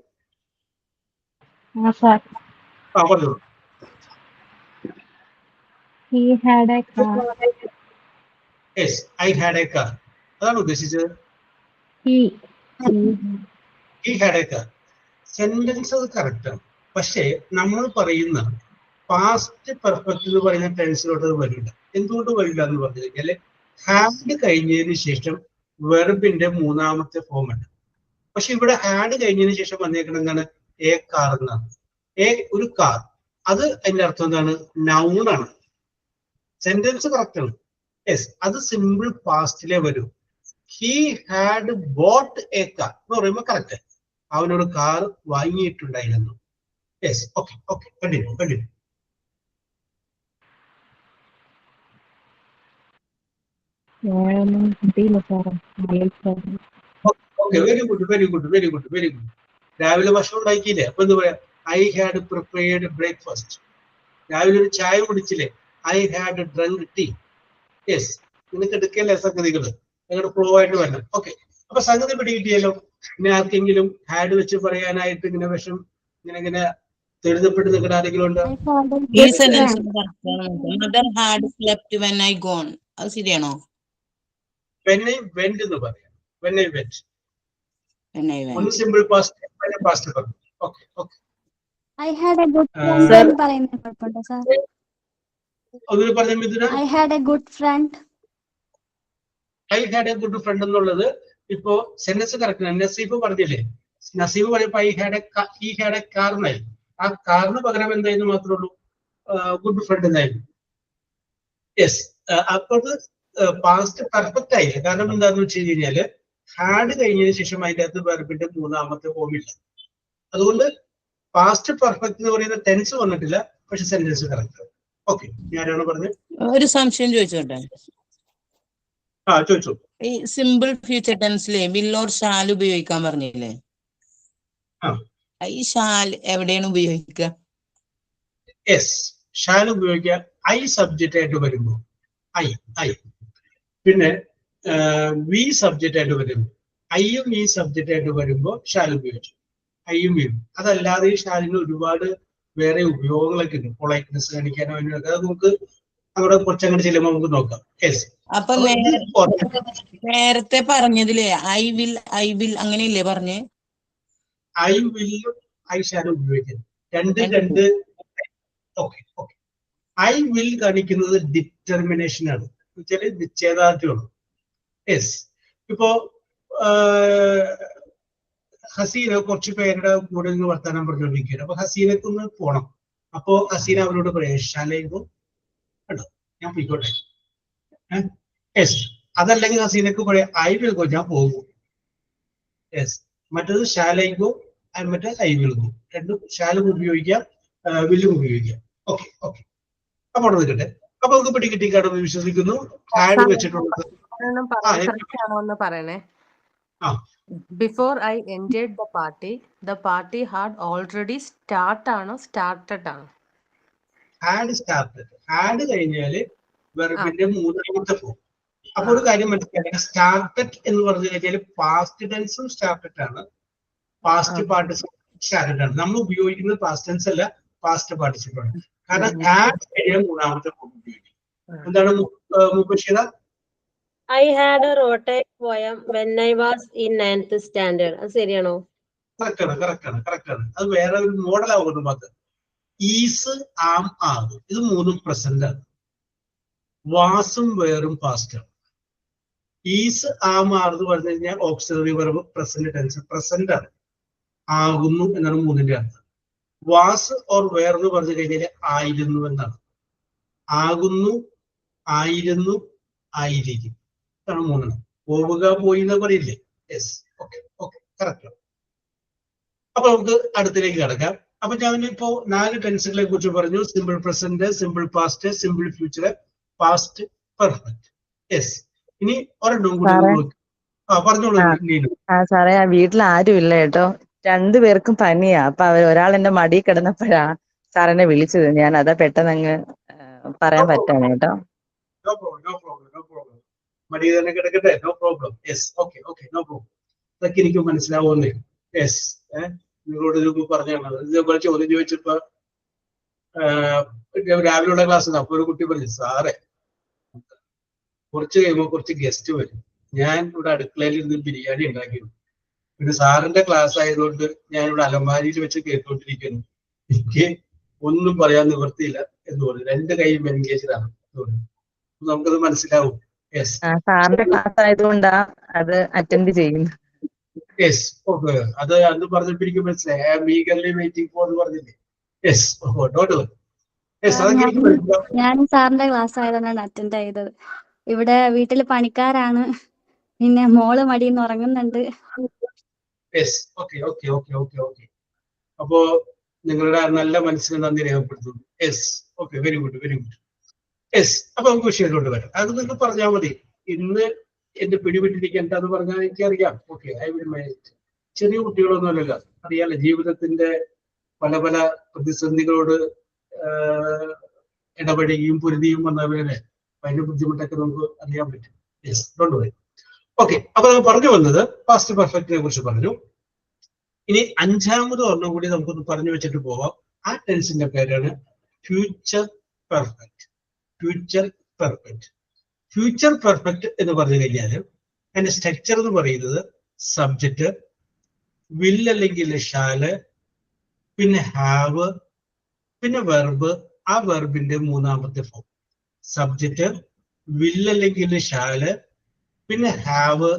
പറഞ്ഞോളൂ. He had a car. Yes, I had a car. അതാണ് ഉദ്ദേശിച്ചത്. He had a car. Sentence അത് കറക്റ്റ് ആണ്. പക്ഷേ നമ്മൾ പറയുന്ന പാസ്റ്റ് പെർഫെക്റ്റ് എന്ന് പറയുന്ന ടെൻസിലോട്ട് അത് വരില്ല. എന്തുകൊണ്ട് വരില്ല എന്ന് പറഞ്ഞു കഴിഞ്ഞാല് ഹാഡ് കഴിഞ്ഞതിന് ശേഷം വെർബിന്റെ മൂന്നാമത്തെ ഫോം ഉണ്ട്. പക്ഷെ ഇവിടെ ഹാഡ് കഴിഞ്ഞതിന് ശേഷം വന്നേക്കുന്നത് എന്താണ്? എ കാർ എന്നാണ്. ഒരു കാർ, അത് അതിന്റെ അർത്ഥം എന്താണ്? നൗൺ ആണ്. സെന്റൻസ് കറക്റ്റ് ആണ്. യെസ്, അത് സിമ്പിൾ പാസ്റ്റിലെ വരും. He had bought a car എന്ന് പറയുമ്പോൾ കറക്റ്റ്, അവനൊരു കാർ വാങ്ങിയിട്ടുണ്ടായിരുന്നു. Yes, okay okay, continue continue. Okay, very good, very good, very good, very good. രാവിലെ ഭക്ഷണം ഉണ്ടാക്കിയില്ലേ? അപ്പൊ എന്ത് പറയാ? I had prepared breakfast. രാവിലെ ഒരു ചായ കുടിച്ചില്ലേ? I had drunk tea. Yes, നിങ്ങൾക്ക് എടുക്കല്ലേ സംഗതികൾ, നിങ്ങളുടെ ഫ്ലോ ആയിട്ട് വരണം. ഓക്കെ, അപ്പൊ സംഗതി പിടികിട്ടിയല്ലോ. ഇനി ആർക്കെങ്കിലും ഹാഡ് വെച്ച് പറയാനായിട്ട് ഇങ്ങനെ വിഷം ഇങ്ങനെ എഴുതപ്പെട്ട് നിൽക്കുന്ന ആരെങ്കിലും ഉണ്ടോ? ഈ sentence mother had slept when I gone, അത് ശരിയാണോ? when I went എന്ന് പറയാം. when I went When I went. ഒന്ന് സിമ്പിൾ പാസ്റ്റ് പാസ്റ്റ് പറഞ്ഞു. Okay okay, I had a good friend Sir. എന്ന് പറയുന്നത് കുഴപ്പമുണ്ടോ സാർ? ഒന്നുകൂടി പറഞ്ഞ മിഥുന. I had a good friend. I had A good friend എന്നുള്ളത് ഇപ്പോ സെന്റൻസ് കറക്റ്റ് ആണ്. നസീഫ് പറഞ്ഞില്ലേ, നസീഫ് പറഞ്ഞപ്പോ ഹി ഹാഡ് എ കാറിനായി. ആ കാറിന് പകരം എന്തായിരുന്നു മാത്രമേ ഉള്ളൂ, ഗുഡ് ഫ്രണ്ട് എന്നായിരുന്നു. യെസ്, അപ്പോൾ പാസ്റ്റ് പെർഫെക്റ്റ് ആയില്ല. കാരണം എന്താണെന്ന് വെച്ച് കഴിഞ്ഞാല് ഹാഡ് കഴിഞ്ഞതിന് ശേഷം അതിന്റെ അകത്ത് വെർബിന്റെ മൂന്നാമത്തെ ഫോം ഇല്ല. അതുകൊണ്ട് പാസ്റ്റ് പെർഫെക്റ്റ് എന്ന് പറയുന്ന ടെൻസ് വന്നിട്ടില്ല, പക്ഷെ സെന്റൻസ് കറക്റ്റ്. ഓക്കെ, ഞാനാണ് പറഞ്ഞത്. ഒരു സംശയം ചോദിച്ചോട്ടെ? ആ ചോദിച്ചു. ഈ സിമ്പിൾ ഫ്യൂച്ചർ ടെൻസിലെ വിൽ ഓർ ഷാൽ ഉപയോഗിക്കാൻ പറഞ്ഞില്ലേ? ആ. ഈ ഷാൽ എവിടെയാണ് ഉപയോഗിക്കുക? യെസ്, ഷാൽ ഉപയോഗിക്കുക ഐ സബ്ജക്റ്റ് ആയിട്ട് വരുമ്പോ ഐ. പിന്നെ വി സബ്ജക്റ്റ് ആയിട്ട് വരുമ്പോ ഐയും ഈ സബ്ജക്റ്റ് ആയിട്ട് വരുമ്പോ ഷാൽ ഉപയോഗിച്ചു. ഐയും വിയും. അതല്ലാതെ ഈ ഷാലിന് ഒരുപാട് വേറെ ഉപയോഗങ്ങളൊക്കെ ഉണ്ട്. പൊളൈറ്റ്നെസ് കാണിക്കാനോ അതിനൊക്കെ അത് നമുക്ക് അവിടെ കുറച്ചങ്ങോട്ട് ചെല്ലുമ്പോൾ നമുക്ക് നോക്കാം. യെസ്, അപ്പൊ നേരത്തെ പറഞ്ഞതില്ലേ ഐ വിൽ അങ്ങനെയല്ലേ പറഞ്ഞേ? ഐ വില്ലും ഐ ഷാലും ഉപയോഗിക്കുന്നത് രണ്ട്. ഓക്കെ ഓക്കെ, ഐ വിൽ കാണിക്കുന്നത് ഡിറ്റർമിനേഷൻ ആണ്, വെച്ചാല് നിശ്ചയദാർഢ്യമാണ്. യെസ്, ഇപ്പോ ഹസീന കുറച്ച് പേരുടെ കൂടെ നിന്ന് വർത്താനം പറഞ്ഞുകൊണ്ടിരിക്കുകയാണ്. അപ്പൊ ഹസീനക്ക് ഒന്ന് പോണം. അപ്പോ ഹസീന അവരോട് പറയാം ഷാലേക്കോ കേട്ടോ, ഞാൻ പോയിക്കോട്ടെ. യെസ്, അതല്ലെങ്കിൽ ഹസീനക്ക് പറയാം ഐ വിൽ ഗോ, ഞാൻ പോകും. യെസ്, മറ്റേത് ഷാലേക്കോ, മറ്റേ ഐ വിൽ ഗോ. രണ്ടും ഷാലും ഉപയോഗിക്കാം, വില്ലും ഉപയോഗിക്കാം. ഓക്കെ ഓക്കെ, അപ്പൊ അവിടെ നിൽക്കട്ടെ. അപ്പൊ നമുക്ക് പിടികിട്ടിക്കാണെന്ന് വിശ്വസിക്കുന്നു. ഹാഡ് വെച്ചിട്ടുള്ളത് പറയണേ. ആ, before I enjoyed the party had already started ആണോ? Had started. ഹാഡ് കഴിഞ്ഞാല് വെർബിന്റെ മൂന്നാമത്തെ ഫോം. അപ്പൊ ഒരു കാര്യം മനസ്സിലാക്കുക, സ്റ്റാർട്ടഡ് എന്ന് പറഞ്ഞു കഴിഞ്ഞാൽ പാസ്റ്റ് ടെൻസും സ്റ്റാർട്ടഡ് ആണ്, പാസ്റ്റ് പാർട്ടിസിപ്പിൾ സ്റ്റാർട്ടഡ് ആണ്. നമ്മൾ ഉപയോഗിക്കുന്നത് പാസ്റ്റ് ടെൻസ് അല്ല, പാസ്റ്റ് പാർട്ടിസിപ്പിൾ ആണ്. കാരണം ഹാഡ് കഴിഞ്ഞാൽ മൂന്നാമത്തെ ഫോം ഉപയോഗിക്കും. എന്താണ് Mubashira? I had a wrote a poem when I was in 9th standard. അത് ശരിയാണോ? കറക്റ്റ് ആണ്. അത് വേറെ ഒരു മോഡൽ ആവുന്നു. മാത്രം ഈസ്, ആം, ആകും, ഇത് മൂന്നും പ്രസന്റ് ആണ്. വാസും വേറും പാസ്റ്റ് ആണ്. ഈസ്, ആം, ആർന്ന് പറഞ്ഞു കഴിഞ്ഞാൽ auxiliary verb present tense, present ആണ്. ആകുന്നു എന്നാണ് മൂന്നിന്റെ അർത്ഥം. വാസ് ഓർ വേർന്ന് പറഞ്ഞു കഴിഞ്ഞാൽ ആയിരുന്നു എന്നാണ്. ആകുന്നു, ആയിരുന്നു, ആയിരിക്കും, ഇതാണ് മൂന്നെണ്ണം. പോവുക, പോയി എന്ന് പറയില്ലേ? Yes, okay okay, correct. അപ്പൊ നമുക്ക് അടുത്തിലേക്ക് കടക്കാം. അപ്പൊ ഞാൻ ഇപ്പോ 4 ടെൻസുകളെ കുറിച്ച് പറഞ്ഞു. Simple present, simple past, simple future, past perfect. Yes, ഇനി ഒരെണ്ണം കൂടി പറഞ്ഞോളൂ. സാറേ, ആ വീട്ടിൽ ആരും ഇല്ല കേട്ടോ, 2 പേർക്കും പനിയാ. അപ്പൊ ഒരാൾ എന്റെ മടി കിടന്നപ്പോഴാ സാറിനെ വിളിച്ചത്. ഞാൻ അതാ പെട്ടെന്ന് അങ്ങ് പറയാൻ പറ്റാണ് കേട്ടോ. No problem. മടി തന്നെ കിടക്കട്ടെ, no problem. Yes, okay, no problem. അതൊക്കെ എനിക്ക് മനസ്സിലാവുന്നേ. യെസ്, നിങ്ങളോട് ഇത് പറഞ്ഞാണ്. ഇതേപോലെ ചോദ്യം ചോദിച്ചപ്പോ രാവിലെയുള്ള ക്ലാസ് അപ്പൊ ഒരു കുട്ടി പറഞ്ഞു, സാറേ കുറച്ച് കഴിയുമ്പോൾ കുറച്ച് ഗസ്റ്റ് വരും, ഞാൻ ഇവിടെ അടുക്കളയിൽ ഇരുന്ന് ബിരിയാണി ഉണ്ടാക്കിയിരുന്നു, പിന്നെ സാറിന്റെ ക്ലാസ് ആയതുകൊണ്ട് ഞാൻ ഇവിടെ അലമാരിയിൽ വെച്ച് കേട്ടോണ്ടിരിക്കുന്നു, എനിക്ക് ഒന്നും പറയാൻ നിവൃത്തിയില്ല എന്ന് പറഞ്ഞു. 2 കൈയും എൻഗേജ്ഡ് ആണ്. നമുക്കത് മനസ്സിലാവും. യെസ്, സാറിന്റെ ക്ലാസ് ആയതുകൊണ്ടാ അത് അറ്റൻഡ് ചെയ്യുന്നു. Yes, okay. അത് അന്ന് പറഞ്ഞപ്പോ എനിക്ക് മനസ്സിലായി. I am eagerly waiting for എന്ന് പറഞ്ഞില്ലേ? Yes, don't worry. യെസ്, അതൊക്കെ എനിക്ക് മനസ്സിലാവും. ഞാൻ സാറിന്റെ ക്ലാസ് ആയതുകൊണ്ടാണ് അറ്റൻഡ് ചെയ്തത്. ഇവിടെ വീട്ടില് പണിക്കാരാണ്, പിന്നെ മോള് മടിന്ന് ഉറങ്ങുന്നുണ്ട്. Yes, okay. അപ്പോ നിങ്ങളുടെ നല്ല മനസ്സിന് നന്ദി രേഖപ്പെടുത്തുന്നു. Yes, okay, very good. Yes, അപ്പൊ നമുക്ക് വിഷയത്തിലോട്ട് വരാം. അത് നിങ്ങൾ പറഞ്ഞാൽ മതി. ഇന്ന് എന്റെ പിടിവിട്ടിരിക്കേണ്ട എന്ന് പറഞ്ഞാൽ എനിക്കറിയാം. Okay, I will manage. ചെറിയ കുട്ടികളൊന്നും അല്ലല്ലോ, അറിയാലോ. ജീവിതത്തിന്റെ പല പ്രതിസന്ധികളോട് ഇടപെടുകയും പൊരുതിയും വന്നവരെ അതിന്റെ ബുദ്ധിമുട്ടൊക്കെ നമുക്ക് അറിയാൻ പറ്റും. Yes, don't worry. ഓക്കെ, അപ്പൊ നമ്മൾ പറഞ്ഞു വന്നത് പാസ്റ്റ് പെർഫെക്റ്റിനെ കുറിച്ച് പറഞ്ഞു. ഇനി അഞ്ചാമത് ഒരെണ്ണം കൂടി നമുക്കൊന്ന് പറഞ്ഞു വെച്ചിട്ട് പോവാം. ആ ടെൻസിന്റെ പേരാണ് future perfect. Future perfect. Future perfect എന്ന് പറഞ്ഞു കഴിഞ്ഞാൽ അതിന്റെ സ്ട്രക്ചർ എന്ന് പറയുന്നത് സബ്ജക്റ്റ്, വിൽ അല്ലെങ്കിൽ ഷാല്, പിന്നെ ഹാവ്, പിന്നെ വെർബ്, ആ വെർബിന്റെ മൂന്നാമത്തെ ഫോം. സബ്ജക്റ്റ്, വിൽ അല്ലെങ്കിൽ ഷാല്, പിന്നെ ഹാവ്,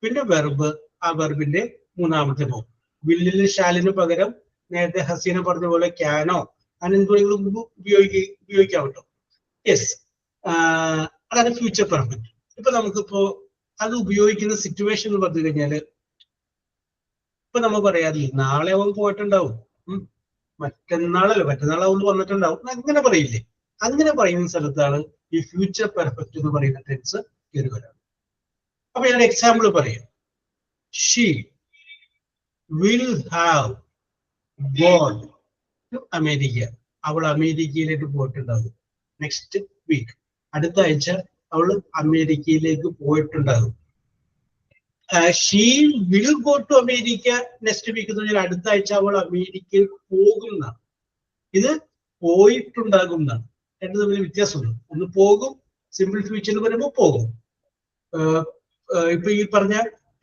പിന്നെ വെർബ്, ആ വെർബിന്റെ മൂന്നാമത്തെ ഫോം. വില്ലിന് ഷാലിന് പകരം നേരത്തെ ഹസീന പറഞ്ഞ പോലെ ക്യാനോ അങ്ങനെ എന്തെങ്കിലും ഉപയോഗിക്കാൻ പറ്റും. യെസ്, അതാണ് ഫ്യൂച്ചർ പെർഫെക്റ്റ്. ഇപ്പൊ നമുക്കിപ്പോ അത് ഉപയോഗിക്കുന്ന സിറ്റുവേഷൻ എന്ന് പറഞ്ഞു കഴിഞ്ഞാല് ഇപ്പൊ നമ്മൾ പറയാറില്ല നാളെ അവൻ പോയിട്ടുണ്ടാവും, മറ്റന്നാളാവുമ്പോൾ വന്നിട്ടുണ്ടാവും, അങ്ങനെ പറയില്ലേ? അങ്ങനെ പറയുന്ന സ്ഥലത്താണ് ഈ ഫ്യൂച്ചർ പെർഫെക്റ്റ് എന്ന് പറയുന്ന ടെൻസ് കയറി വരാം. അപ്പൊ ഞാൻ എക്സാമ്പിൾ പറയാം. She will have gone to America. അവൾ അമേരിക്കയിലേക്ക് പോയിട്ടുണ്ടാകും. നെക്സ്റ്റ് വീക്ക്, അടുത്ത ആഴ്ച അവൾ അമേരിക്കയിലേക്ക് പോയിട്ടുണ്ടാകും. She will go to America next week എന്ന് പറഞ്ഞാൽ അടുത്ത ആഴ്ച അവൾ അമേരിക്കയിൽ പോകുന്നതാണ്. ഇത് പോയിട്ടുണ്ടാകും എന്നാണ്. രണ്ടു തമ്മിൽ വ്യത്യാസമുണ്ട്. ഒന്ന് പോകും, സിമ്പിൾ ഫ്യൂച്ചറിൽ വരുമ്പോൾ പോകും. ഇപ്പൊ ഈ പറഞ്ഞ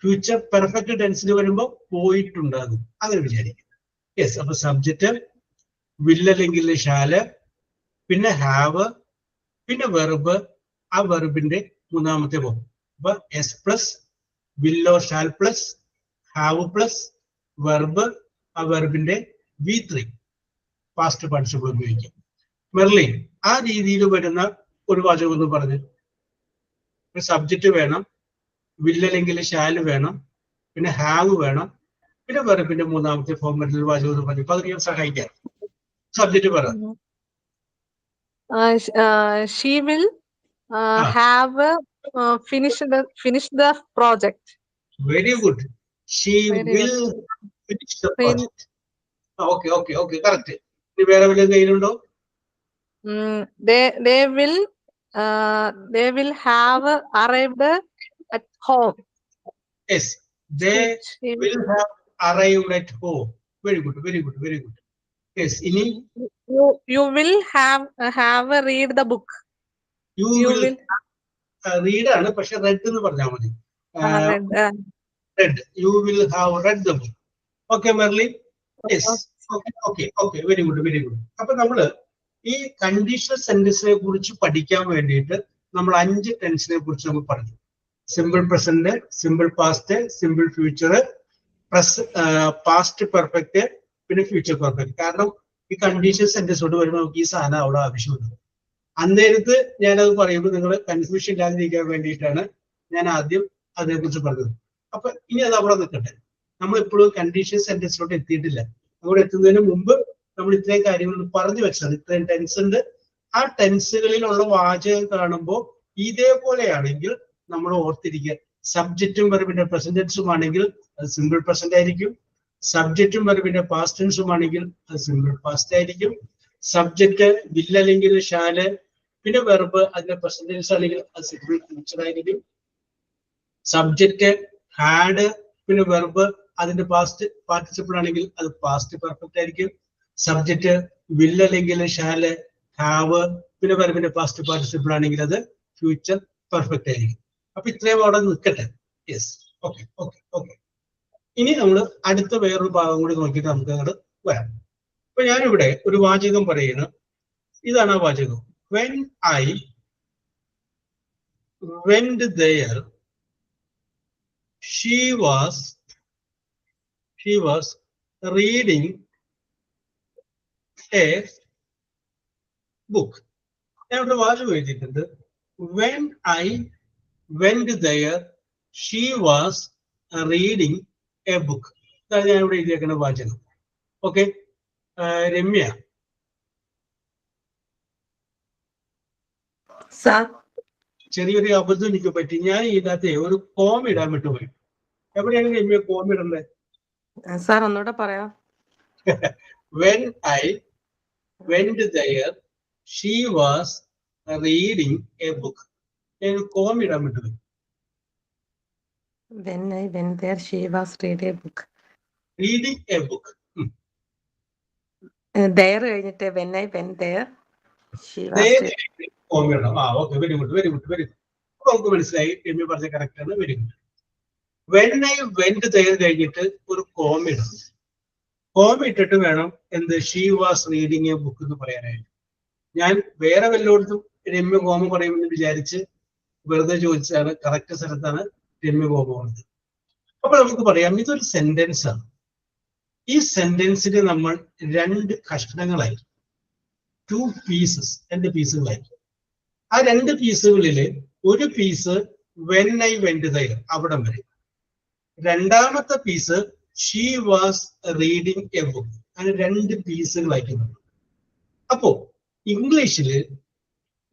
ഫ്യൂച്ചർ പെർഫെക്റ്റ് ടെൻസിൽ വരുമ്പോൾ പോയിട്ടുണ്ടാകും, അങ്ങനെ വിചാരിക്കും. യെസ്, അപ്പൊ സബ്ജക്റ്റ്, വിൽ അല്ലെങ്കിൽ ഷാല്, പിന്നെ ഹാവ്, പിന്നെ വെർബ്, ആ വെർബിന്റെ മൂന്നാമത്തെ ഫോം. അപ്പൊ S plus willow shall plus have plus verb, ആ വെർബിന്റെ V3 പാസ്റ്റ് പാർട്ടിസിപ്പിൾ ഉപയോഗിക്കും. മെർലിൻ ആ രീതിയിൽ വരുന്ന ഒരു വാചകം എന്ന് പറഞ്ഞു. സബ്ജക്റ്റ് വേണം, വിൽ അല്ലെങ്കിൽ ഷാല് വേണം, പിന്നെ ഹാവ് വേണം, പിന്നെ വെർബിന്റെ മൂന്നാമത്തെ ഫോർമാറ്റിൽ വാചകം എന്ന് പറഞ്ഞു. അപ്പൊ അത് ഞാൻ സഹായിക്കാം. സബ്ജക്റ്റ് പറ. She will have finished the project. Very good. She will finish the project. Okay, correct. ഇനി വേറെ വല്ല കയ്യിലുണ്ടോ? They will have arrived at home. Yes, they will have arrived at home. Very good. Yes, ini you will have read the book. You will read ആണ്, പക്ഷെ read എന്ന് പറഞ്ഞാൽ മതി. Read. You will have read the book. Okay, Merlin. Yes. Okay. Very good. അപ്പൊ നമ്മള് ഈ conditional സെന്റൻസിനെ കുറിച്ച് പഠിക്കാൻ വേണ്ടിയിട്ട് നമ്മൾ 5 ടെൻസിനെ കുറിച്ച് നമ്മൾ പറഞ്ഞു. Simple present, simple past, simple future, past perfect, പിന്നെ ഫ്യൂച്ചർ പെർഫെക്റ്റ്. കാരണം ഈ കണ്ടീഷണൽ സെന്റൻസോട് വരുമ്പോൾ നമുക്ക് ഈ സാധനം അവിടെ ആവശ്യമുണ്ട്. അന്നേരത്ത് ഞാനത് പറയുമ്പോൾ നിങ്ങൾ കൺഫ്യൂഷൻ ഇല്ലാതിരിക്കാൻ വേണ്ടിയിട്ടാണ് ഞാൻ ആദ്യം അതിനെക്കുറിച്ച് പറഞ്ഞത്. അപ്പൊ ഇനി അത് അവിടെ നിൽക്കട്ടെ. നമ്മൾ ഇപ്പോഴും കണ്ടീഷണൽ സെന്റൻസിലോട്ട് എത്തിയിട്ടില്ല. അവിടെ എത്തുന്നതിന് മുമ്പ് നമ്മൾ ഇത്രയും കാര്യങ്ങൾ പറഞ്ഞു വെച്ചത്. ഇത്രയും ടെൻസ് ഉണ്ട്. ആ ടെൻസുകളിലുള്ള വാചകം കാണുമ്പോൾ ഇതേപോലെയാണെങ്കിൽ നമ്മൾ ഓർത്തിരിക്കുക. സബ്ജക്റ്റും വെർബിന്റെ പ്രസന്റ് ടെൻസും ആണെങ്കിൽ അത് സിമ്പിൾ പ്രസന്റ് ആയിരിക്കും. സബ്ജക്റ്റും വെർബിന്റെ പാസ്റ്റ് ടെൻസും ആണെങ്കിൽ അത് സിമ്പിൾ പാസ്റ്റ് ആയിരിക്കും. സബ്ജക്റ്റ് വിൽ അല്ലെങ്കിൽ ഷാല്, പിന്നെ വെർബ് അതിന്റെ പ്രസന്റ് ടെൻസ് അല്ലെങ്കിൽ അത് സിമ്പിൾ ഫ്യൂച്ചർ ആയിരിക്കും. സബ്ജക്റ്റ് ഹാഡ്, പിന്നെ വെർബ് അതിന്റെ പാസ്റ്റ് പാർട്ടിസിപ്പിൾ ആണെങ്കിൽ അത് പാസ്റ്റ് പെർഫെക്റ്റ് ആയിരിക്കും. സബ്ജക്റ്റ് വിൽ അല്ലെങ്കിൽ ഷാല്, ഹാവ്, പിന്നെ വെർബിന്റെ പാസ്റ്റ് പാർട്ടിസിപ്പിൾ ആണെങ്കിൽ അത് ഫ്യൂച്ചർ പെർഫെക്റ്റ് ആയിരിക്കും. അപ്പൊ ഇത്രയും അവിടെ നിൽക്കട്ടെ. Yes, okay. ഇനി നമ്മൾ അടുത്ത വേറൊരു ഭാഗം കൂടി നോക്കിയിട്ട് നമുക്ക് അങ്ങോട്ട് വരാം. അപ്പൊ ഞാനിവിടെ ഒരു വാചകം പറയുന്നു. ഇതാണ് ആ വാചകം. When I went there, she was reading a book. ഞാൻ ഇവിടെ വാചകം എഴുതിയിട്ടുണ്ട്. When I went there, she was reading a book. അതാണ് ഞാൻ ഇവിടെ എഴുതിയേക്കുന്ന വാചകം. ഓക്കെ, രമ്യ. ചെറിയൊരു അബദ്ധം എനിക്ക് പറ്റി. ഞാൻ ഇതിനകത്ത് ഒരു കോമ ഇടാൻ വിട്ടുപോയി. എവിടെയാണ് രമ്യ കോമ ഇടണ്ടേ? സാർ ഒന്നുകൂടെ പറയാം. When I went there, she was reading a book. ഞാൻ കോം ഇടാൻ വിട്ടത്. When I went there, she was reading a book. Reading a book. There കഴിഞ്ഞിട്ട് when I went there, she was reading. Comma ഇടണം. Okay, very good, very good, very good. നമുക്ക് മനസ്സിലായി, എമ്മി പറഞ്ഞ correct ആണ്, very good. When I went there കഴിഞ്ഞിട്ട് ഒരു com ഇടണം. Com ഇട്ടിട്ട് വേണം എന്ത് she was reading a book എന്ന് പറയാനായിട്ട്. ഞാൻ വേറെ വല്ലോടത്തും രമ്യ കോമ പറയുമെന്ന് വിചാരിച്ച് വെറുതെ ചോദിച്ചാണ്, കറക്റ്റ് സ്ഥലത്താണ് രമ്യ കോമ പറഞ്ഞത്. അപ്പൊ നമുക്ക് പറയാം ഇതൊരു സെന്റൻസ് ആണ്. ഈ സെന്റൻസിന് നമ്മൾ രണ്ട് കഷ്ണങ്ങളായി, 2 pieces, 2 പീസുകളായി. ആ 2 പീസുകളില് ഒരു piece when I went there അവിടം വരെ, രണ്ടാമത്തെ പീസ് she was reading a book. അങ്ങനെ 2 പീസുകളായിട്ടുണ്ട്. അപ്പോ ഇംഗ്ലീഷില്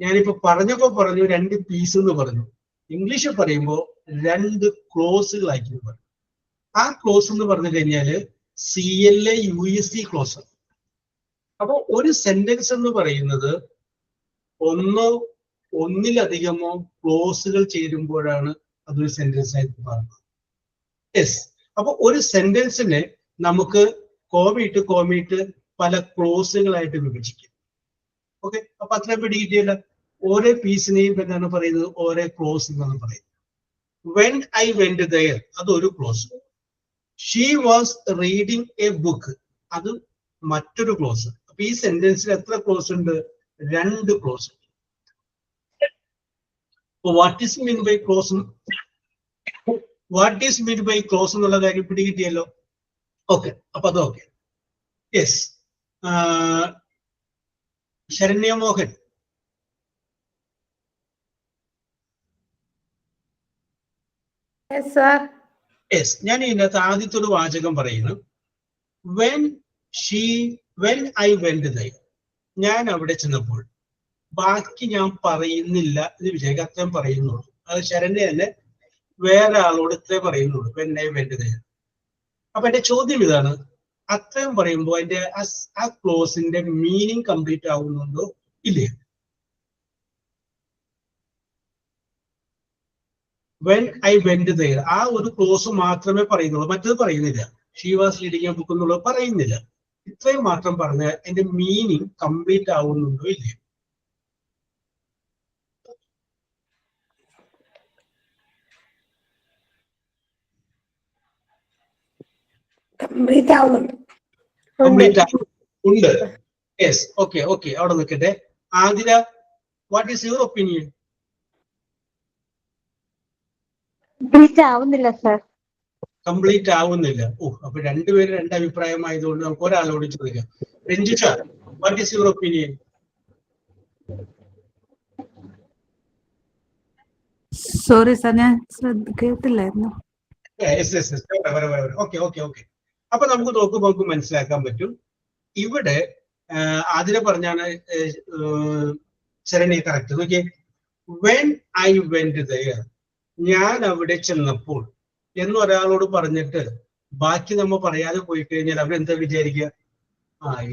ഞാനിപ്പോ പറഞ്ഞപ്പോ പറഞ്ഞു 2 പീസ് എന്ന് പറഞ്ഞു. ഇംഗ്ലീഷിൽ പറയുമ്പോൾ 2 ക്ലോസുകളായിട്ട് പറയും. ആ ക്ലോസ് എന്ന് പറഞ്ഞു കഴിഞ്ഞാല് CLA USD ക്ലോസ്. അപ്പൊ ഒരു സെന്റൻസ് എന്ന് പറയുന്നത് ഒന്നോ ഒന്നിലധികമോ ക്ലോസുകൾ ചേരുമ്പോഴാണ് അതൊരു സെന്റൻസ് ആയിട്ട് പറയുന്നത്. യെസ്. അപ്പൊ ഒരു സെന്റൻസിനെ നമുക്ക് കോമയിട്ട് പല ക്ലോസുകളായിട്ട് വിഭജിക്കും. ഓക്കെ, അപ്പൊ അത്രയും പിടികിട്ടിയല്ല. ഓരോ പീസിനെയും എന്താണ് പറയുന്നത്, ഓരോ ക്ലോസ് എന്നാണ് പറയുന്നത്. When I went there അതൊരു close. She was reading a book അത് മറ്റൊരു ക്ലോസ്. അപ്പൊ ഈ സെന്റൻസിൽ എത്ര ക്ലോസ് ഉണ്ട്? 2 clause. What is mean by clause? What is mean by clause എന്നുള്ള കാര്യം പിടികിട്ടിയല്ലോ. ഓക്കെ, അപ്പൊ അത് okay. Yes, Saranya Mohan. Yes, sir. Yes, ഞാൻ ഇതിനകത്ത് ആദ്യത്തെ ഒരു വാചകം പറയുന്നു. When I went there, ഞാൻ അവിടെ ചെന്നപ്പോൾ. ബാക്കി ഞാൻ പറയുന്നില്ല എന്ന് വിചാരിക്കുക, അത്രയും പറയുന്നുള്ളൂ. അത് ശരണ്യ തന്നെ വേറെ ആളോട് ഇത്രേ പറയുന്നുള്ളൂ, when I went there. അപ്പൊ എന്റെ ചോദ്യം ഇതാണ്, അത്രയും പറയുമ്പോൾ അതിന്റെ ആ ക്ലോസിന്റെ മീനിങ് കംപ്ലീറ്റ് ആവുന്നുണ്ടോ ഇല്ലേ? When I went there ആ ഒരു ക്ലോസ് മാത്രമേ പറയുന്നുള്ളൂ, മറ്റത് പറയുന്നില്ല. She was reading a book എന്നുള്ളത് പറയുന്നില്ല. ഇത്രയും മാത്രം പറഞ്ഞാൽ അതിന്റെ മീനിങ് കംപ്ലീറ്റ് ആവുന്നുണ്ടോ ഇല്ലേ? കംപ്ലീറ്റ് ആവുന്നുണ്ട്. ഉണ്ട്. യെസ്, ഓക്കെ, അവിടെ നിൽക്കട്ടെ. Athira, what is your opinion? Complete ആവുന്നില്ല സർ. കംപ്ലീറ്റ് ആവുന്നില്ല. അപ്പൊ രണ്ടുപേരും 2 അഭിപ്രായമായതുകൊണ്ട് നമുക്ക് ഒരാളോട് ചോദിക്കാം. Ranjisha, what is your opinion? Sorry sir, ഞാൻ കേട്ടില്ലായിരുന്നു. ഓക്കെ. അപ്പൊ നമുക്ക് നോക്കുമ്പോൾ മനസ്സിലാക്കാൻ പറ്റും. ഇവിടെ ആതിര പറഞ്ഞാണ് ശരണ്യ കറക്റ്റ്. നോക്കിയേ, when I went there ഞാൻ അവിടെ ചെന്നപ്പോൾ എന്ന് ഒരാളോട് പറഞ്ഞിട്ട് ബാക്കി നമ്മൾ പറയാതെ പോയി കഴിഞ്ഞാൽ അവരെന്താ വിചാരിക്കുക?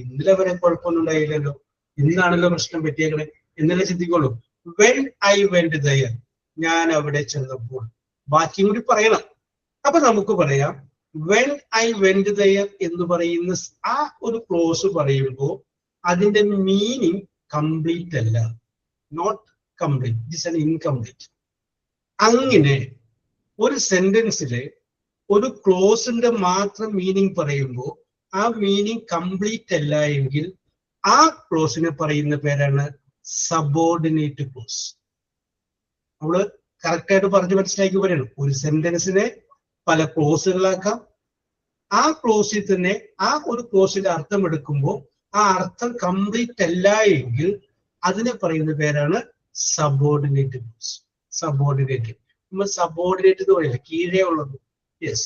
ഇന്നലെ വരെ കുഴപ്പമൊന്നും ഉണ്ടായില്ലല്ലോ, ഇന്നാണല്ലോ പ്രശ്നം പറ്റിയേക്കണേ എന്നല്ലേ ചിന്തിക്കുള്ളൂ. when I went there ഞാൻ അവിടെ ചെന്നപ്പോൾ ബാക്കിയും കൂടി പറയണം. അപ്പൊ നമുക്ക് പറയാം when I went there എന്ന് പറയുന്ന ആ ഒരു ക്ലോസ് പറയുമ്പോൾ അതിന്റെ മീനിങ് കംപ്ലീറ്റ് അല്ല, not complete, it's an incomplete. അങ്ങനെ ഒരു സെന്റൻസിലെ ഒരു ക്ലോസിന്റെ മാത്രം മീനിങ് പറയുമ്പോൾ ആ മീനിങ് കംപ്ലീറ്റ് അല്ല എങ്കിൽ ആ ക്ലോസിനെ പറയുന്ന പേരാണ് സബോർഡിനേറ്റ് ക്ലോസ്. നമ്മള് കറക്റ്റ് ആയിട്ട് പറഞ്ഞ് മനസ്സിലാക്കി പറയണം. ഒരു സെന്റൻസിനെ പല ക്ലോസുകളാക്കാം. ആ ക്ലോസിൽ തന്നെ ആ ഒരു ക്ലോസിന്റെ അർത്ഥം എടുക്കുമ്പോൾ ആ അർത്ഥം കംപ്ലീറ്റ് അല്ല എങ്കിൽ അതിനെ പറയുന്ന പേരാണ് സബോർഡിനേറ്റ് ക്ലോസ്. സബോർഡിനേറ്റ്, നമ്മൾ സബോർഡിനേറ്റ് എന്ന് പറയില്ല, കീഴേ ഉള്ളത്. യെസ്,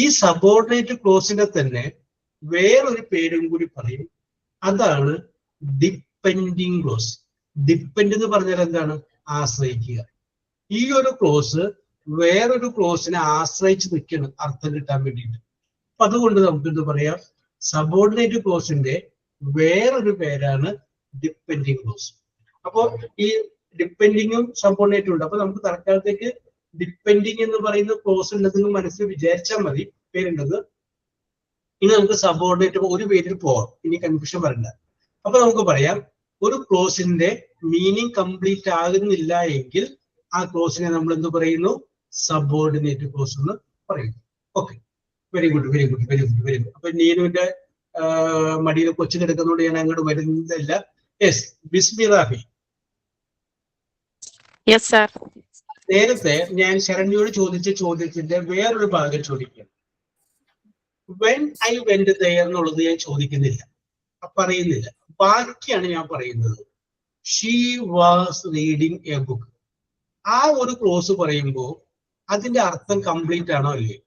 ഈ സബോർഡിനേറ്റ് ക്ലോസിനെ തന്നെ വേറൊരു പേരും കൂടി പറയും, അതാണ് ഡിപ്പെൻഡിങ് ക്ലോസ്. ഡിപ്പെൻഡ് എന്ന് പറഞ്ഞാൽ എന്താണ്? ആശ്രയിക്കുക. ഈ ഒരു ക്ലോസ് വേറൊരു ക്ലോസിനെ ആശ്രയിച്ച് നിൽക്കണം അർത്ഥം കിട്ടാൻ വേണ്ടിയിട്ട്. അപ്പൊ അതുകൊണ്ട് നമുക്ക് എന്ത് പറയാം, സബോർഡിനേറ്റ് ക്ലോസിന്റെ വേറൊരു പേരാണ് ഡിപ്പെൻഡിങ് ക്ലോസ്. അപ്പോൾ ഈ ഡിപ്പെൻഡിങ്ങും സബോർഡിനേറ്റും ഉണ്ട്. അപ്പൊ നമുക്ക് തൽക്കാലത്തേക്ക് ഡിപ്പെൻഡിങ് എന്ന് പറയുന്ന ക്ലോസ് ഉണ്ടെന്ന് മനസ്സിൽ വിചാരിച്ചാൽ മതി, പേരുണ്ടത്. ഇനി നമുക്ക് സബോർഡിനേറ്റ് ഒരു പേരിൽ പോവാം, ഇനി കൺഫ്യൂഷൻ വരണ്ട. അപ്പൊ നമുക്ക് പറയാം, ഒരു ക്ലോസിന്റെ മീനിങ് കംപ്ലീറ്റ് ആകുന്നില്ല എങ്കിൽ ആ ക്ലോസിനെ നമ്മൾ എന്ത് പറയുന്നു? സബോർഡിനേറ്റ് ക്ലോസ് എന്ന് പറയുന്നു. Okay, very good very good very good very good. അപ്പൊ നീനുവിന്റെ മടിയിൽ കൊച്ചിനെടുക്കുന്നതുകൊണ്ട് ഞാൻ അങ്ങോട്ട് വരുന്നില്ല. Yes, Bismi Rafi. Yes sir. നേരത്തെ ഞാൻ ശരണ്യോട് ചോദിച്ച ചോദ്യത്തിന്റെ വേറൊരു ഭാഗം ചോദിക്കാം. വെൻ ഐ വെന്റ് ദെയർ എന്നുള്ളത് ഞാൻ ചോദിക്കുന്നില്ല, പറയുന്നില്ല. ബാക്കിയാണ് ഞാൻ പറയുന്നത്. She was reading a book. ആ ഒരു ക്ലോസ് പറയുമ്പോൾ അതിന്റെ അർത്ഥം കംപ്ലീറ്റ് ആണോ അല്ലേ?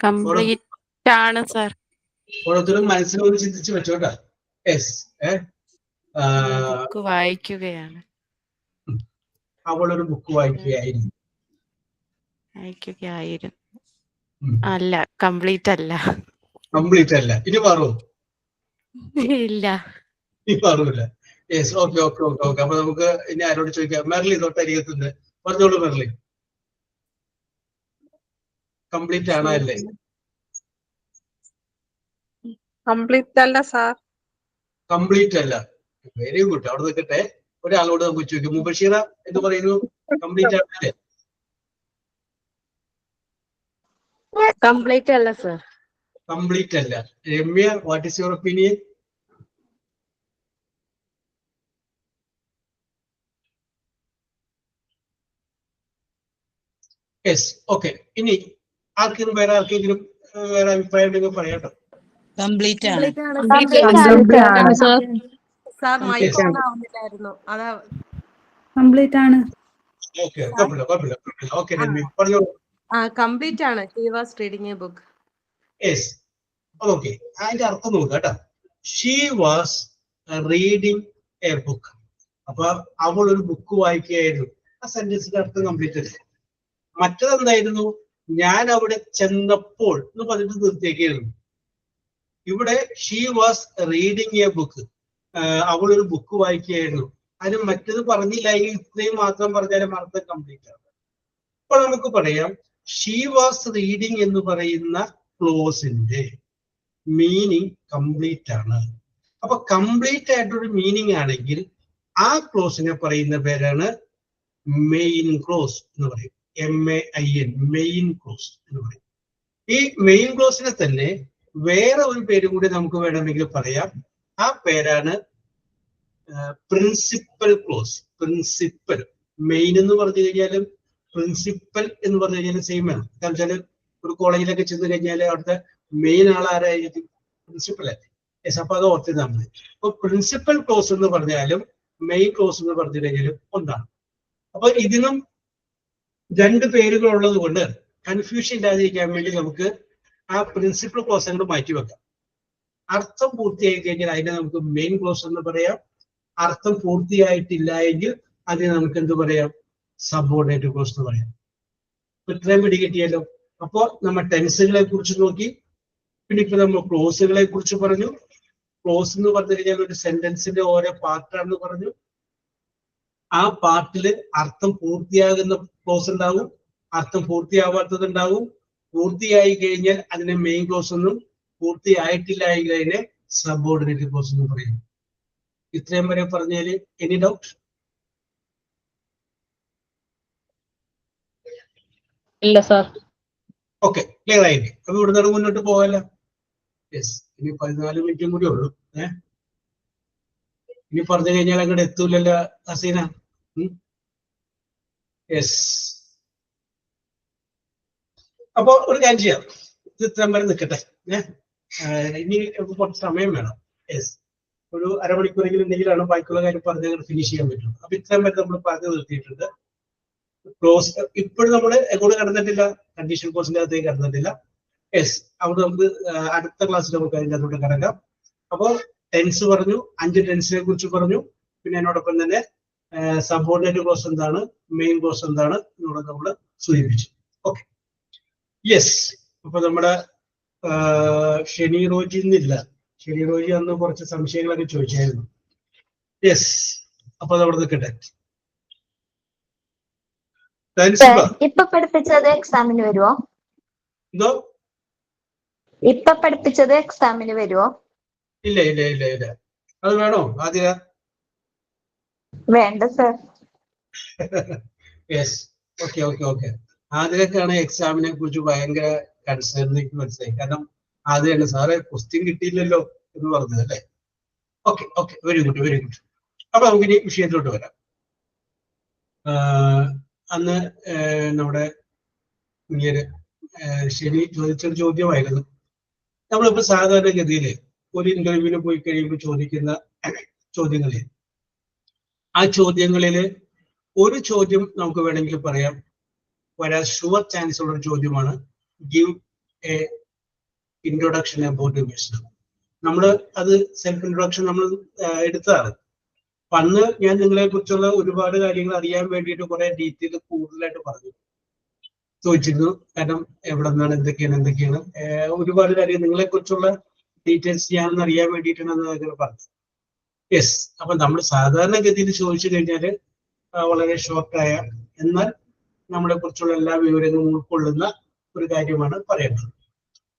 കംപ്ലീറ്റ് ആണ് സർ. ഓരോരുത്തരും മനസ്സിലൊന്ന് ചിന്തിച്ച് വെച്ചോട്ടെ. യെസ്, ബുക്ക് വായിക്കുകയാണ്. അവളൊരു ബുക്ക് വായിക്കുകയായിരുന്നു. അല്ല, കംപ്ലീറ്റ് അല്ല. കംപ്ലീറ്റ് അല്ല. ഇനി മാറുമോ? ഇല്ല, ഇനി മാറൂല. Yes, okay okay okay okay. അപ്പൊ നമുക്ക് ഇനി ആരോട് ചോദിക്കാം? മെർലി തൊട്ടരികത്തുണ്ട്, പറഞ്ഞോളൂ മെർലി. കംപ്ലീറ്റ് ആണോ അല്ലേ? കംപ്ലീറ്റ് അല്ല സാർ. കംപ്ലീറ്റ് അല്ല. Very good. അവിടെ നിൽക്കട്ടെ, ഒരാളോട് നമുക്ക് ചോദിക്കാം. മുബഷീറ എന്ന് പറയുന്നു, കംപ്ലീറ്റ് ആണല്ലേ? കംപ്ലീറ്റ് അല്ല സർ. കംപ്ലീറ്റ് അല്ല. Ramya, what is your opinion? Yes, okay. ഇനി വേറെ ആർക്കെങ്കിലും വേറെ അഭിപ്രായം ഉണ്ടെങ്കിൽ പറയാട്ടോ. കംപ്ലീറ്റ് ആണ്. സാർ മൈക്ക് ഓൺ ആവുന്നില്ലായിരുന്നു, അതാ. കംപ്ലീറ്റ് ആണ്. ഓക്കെ, കുഴപ്പമില്ല കുഴപ്പമില്ല. ഓക്കെ രമ്യ പറഞ്ഞോളൂ. കംപ്ലീറ്റ് ആണ്. He was reading a book. Yes, okay. അതിന്റെ അർത്ഥം നോക്കുക കേട്ടോ. She was reading a book. അപ്പൊ അവൾ ഒരു ബുക്ക് വായിക്കുകയായിരുന്നു. ആ സെന്റൻസിന്റെ അർത്ഥം കംപ്ലീറ്റ് അല്ലേ? മറ്റതെന്തായിരുന്നു? ഞാൻ അവിടെ ചെന്നപ്പോൾ എന്ന് പറഞ്ഞിട്ട് നിർത്തിയേക്കായിരുന്നു. ഇവിടെ she was reading a book, അവൾ ഒരു ബുക്ക് വായിക്കുകയായിരുന്നു. അതിന് മറ്റത് പറഞ്ഞില്ല, ഇത്രയും മാത്രം പറഞ്ഞാലും അർത്ഥം കംപ്ലീറ്റ് ആണ്. അപ്പൊ നമുക്ക് പറയാം, ഷീ വാസ് റീഡിങ് എന്ന് പറയുന്ന ക്ലോസിന്റെ മീനിങ് കംപ്ലീറ്റ് ആണ്. അപ്പൊ കംപ്ലീറ്റ് ആയിട്ടൊരു മീനിങ് ആണെങ്കിൽ ആ ക്ലോസിനെ പറയുന്ന പേരാണ് മെയിൻ ക്ലോസ് എന്ന് പറയും. MAIN, മെയിൻ ക്ലോസ് എന്ന് പറയും. ഈ മെയിൻ ക്ലോസിനെ തന്നെ വേറെ ഒരു പേരും കൂടി നമുക്ക് വേണമെങ്കിൽ പറയാം. ആ പേരാണ് പ്രിൻസിപ്പൽ ക്ലോസ്. പ്രിൻസിപ്പൽ, മെയിൻ എന്ന് പറഞ്ഞു കഴിഞ്ഞാലും പ്രിൻസിപ്പൽ എന്ന് പറഞ്ഞു കഴിഞ്ഞാൽ സെയിം ആണ്. കാരണം വെച്ചാൽ ഒരു കോളേജിലൊക്കെ ചെന്ന് കഴിഞ്ഞാൽ അവിടുത്തെ മെയിൻ ആളാരായിരിക്കും? പ്രിൻസിപ്പൽ അല്ലേ? യെസ്, അപ്പൊ അത് ഓർത്തിരുന്നാൽ മതി. അപ്പൊ പ്രിൻസിപ്പൽ ക്ലോസ് എന്ന് പറഞ്ഞാലും മെയിൻ ക്ലോസ് എന്ന് പറഞ്ഞു കഴിഞ്ഞാലും ഒന്നാണ്. അപ്പൊ ഇതിനും രണ്ട് പേരുകൾ ഉള്ളത് കൊണ്ട് കൺഫ്യൂഷൻ ഇല്ലാതിരിക്കാൻ വേണ്ടി നമുക്ക് ആ പ്രിൻസിപ്പൽ ക്ലോസ് അങ്ങോട്ട് മാറ്റി വെക്കാം. അർത്ഥം പൂർത്തിയായി കഴിഞ്ഞാൽ അതിനെ നമുക്ക് മെയിൻ ക്ലോസ് എന്ന് പറയാം. അർത്ഥം പൂർത്തിയായിട്ടില്ല എങ്കിൽ അതിനെ നമുക്ക് എന്ത് പറയാം? സബോർഡിനേറ്റ് ക്ലോസ് എന്ന് പറയാം. ഇത്രയും പിടികിട്ടിയല്ലോ. അപ്പോൾ നമ്മൾ ടെൻസുകളെ കുറിച്ച് നോക്കി, പിന്നെ ഇപ്പൊ നമ്മൾ ക്ലോസുകളെ കുറിച്ച് പറഞ്ഞു. ക്ലോസ് എന്ന് പറഞ്ഞു കഴിഞ്ഞാൽ ഒരു സെന്റൻസിന്റെ ഓരോ പാർട്ടാണെന്ന് പറഞ്ഞു. ആ പാർട്ടില് അർത്ഥം പൂർത്തിയാകുന്ന ക്ലോസ് ഉണ്ടാവും, അർത്ഥം പൂർത്തിയാവാത്തത് ഉണ്ടാവും. പൂർത്തിയായി കഴിഞ്ഞാൽ അതിനെ മെയിൻ ക്ലോസ് എന്നും, പൂർത്തിയായിട്ടില്ല എങ്കിൽ അതിനെ സബോർഡിനേറ്റ് ക്ലോസ് എന്നും പറയും. ഇത്രയും വരെ പറഞ്ഞാല് എനി ഡൗട്ട്? ഇല്ല സാർ. ഓക്കെ, ക്ലിയർ ആയില്ലേ? അപ്പൊ ഇവിടുന്ന് മുന്നോട്ട് പോകാമല്ലോ. യെസ്, ഇനി 14 മിനിറ്റും കൂടി ഉള്ളൂ. ഇനി പറഞ്ഞു കഴിഞ്ഞാൽ അങ്ങോട്ട് എത്തൂലല്ലോ ഹസീന. യെസ്, അപ്പൊ ഒരു കാര്യം ചെയ്യാം, ഇത് ഇത്രയും വരെ നിൽക്കട്ടെ. ഇനി കുറച്ച് സമയം വേണം. യെസ്, ഒരു അരമണിക്കൂറെങ്കിലും എന്തെങ്കിലാണ് ബാക്കിയുള്ള കാര്യം പറഞ്ഞ് ഫിനിഷ് ചെയ്യാൻ പറ്റും. അപ്പൊ ഇത്രയും വരെ നമ്മൾ പറഞ്ഞു നിർത്തിയിട്ടുണ്ട്. ക്ലോസ് ഇപ്പോഴും നമ്മൾ എങ്ങോട്ട് കടന്നിട്ടില്ല, കണ്ടീഷൻ കോഴ്സിന്റെ അകത്തേക്ക് കടന്നിട്ടില്ല. യെസ്, അവിടെ നമുക്ക് അടുത്ത ക്ലാസ്സിൽ നമുക്ക് അതിൻ്റെ അകത്തോട്ട് കിടക്കാം. അപ്പോൾ ടെൻസ് പറഞ്ഞു, 5 ടെൻസിനെ കുറിച്ച് പറഞ്ഞു. പിന്നെ അതിനോടൊപ്പം തന്നെ സബോർഡിനേറ്റ് ക്ലോസ് എന്താണ്, മെയിൻ ക്ലോസ് എന്താണ് എന്നുള്ളത് നമ്മൾ സൂചിപ്പിച്ചു. Okay, yes. അപ്പൊ നമ്മുടെ ഷെനി റോജി ഇന്നില്ല. ഷെനി റോജി അന്ന് കുറച്ച് സംശയങ്ങളൊക്കെ ചോദിച്ചായിരുന്നു. യെസ്, അപ്പൊ അത് അവിടെ നിൽക്കട്ടെ. ഇപ്പൊ പഠിപ്പിച്ചത് എക്സാമിന് വരുമോ? എന്തോ? ഇപ്പൊ പഠിപ്പിച്ചത് എക്സാമിന് വരുമോ? ഇല്ല ഇല്ല ഇല്ല ഇല്ല. അത് വേണോ ആദ്യ? വേണ്ട sir. Yes, okay okay okay. ആദ്യമൊക്കെയാണ് എക്സാമിനെ കുറിച്ച് ഭയങ്കര കൺസേൺ മനസ്സിലായി. കാരണം ആദ്യമാണ് സാറേ ക്വസ്റ്റ്യൻ കിട്ടിയില്ലല്ലോ എന്ന് പറഞ്ഞത് അല്ലേ? Okay okay, very good very good. അപ്പൊ നമുക്കിനി വിഷയത്തിലോട്ട് വരാം. അന്ന് നമ്മുടെ ഇങ്ങനെ ശരി ചോദിച്ചൊരു ചോദ്യമായിരുന്നു. നമ്മളിപ്പോ സാധാരണഗതിയിൽ ഒരു ഇന്റർവ്യൂവിന് പോയി കഴിയുമ്പോൾ ചോദിക്കുന്ന ചോദ്യങ്ങളിൽ, ആ ചോദ്യങ്ങളിൽ ഒരു ചോദ്യം നമുക്ക് വേണമെങ്കിൽ പറയാം വരാൻ ഷുവർ ചാൻസ് ഉള്ള ഒരു ചോദ്യമാണ് give A introduction about yourself. നമ്മൾ അത് സെൽഫ് ഇൻട്രൊഡക്ഷൻ നമ്മൾ എടുത്തതാണ്. അന്ന് ഞാൻ നിങ്ങളെ കുറിച്ചുള്ള ഒരുപാട് കാര്യങ്ങൾ അറിയാൻ വേണ്ടിയിട്ട് കുറെ ഡീറ്റെയിൽ കൂടുതലായിട്ട് പറഞ്ഞു ചോദിച്ചിരുന്നു. കാരണം എവിടെ നിന്നാണ്, എന്തൊക്കെയാണ് ഒരുപാട് കാര്യം നിങ്ങളെ കുറിച്ചുള്ള ഡീറ്റെയിൽസ് ഞാനൊന്ന് അറിയാൻ വേണ്ടിയിട്ടാണ് അന്ന് പറഞ്ഞത്. യെസ്, അപ്പൊ നമ്മൾ സാധാരണഗതിയിൽ ചോദിച്ചു കഴിഞ്ഞാല് വളരെ ഷോർട്ടായ എന്നാൽ നമ്മളെ കുറിച്ചുള്ള എല്ലാ വിവരങ്ങളും ഉൾക്കൊള്ളുന്ന ഒരു കാര്യമാണ് പറയേണ്ടത്.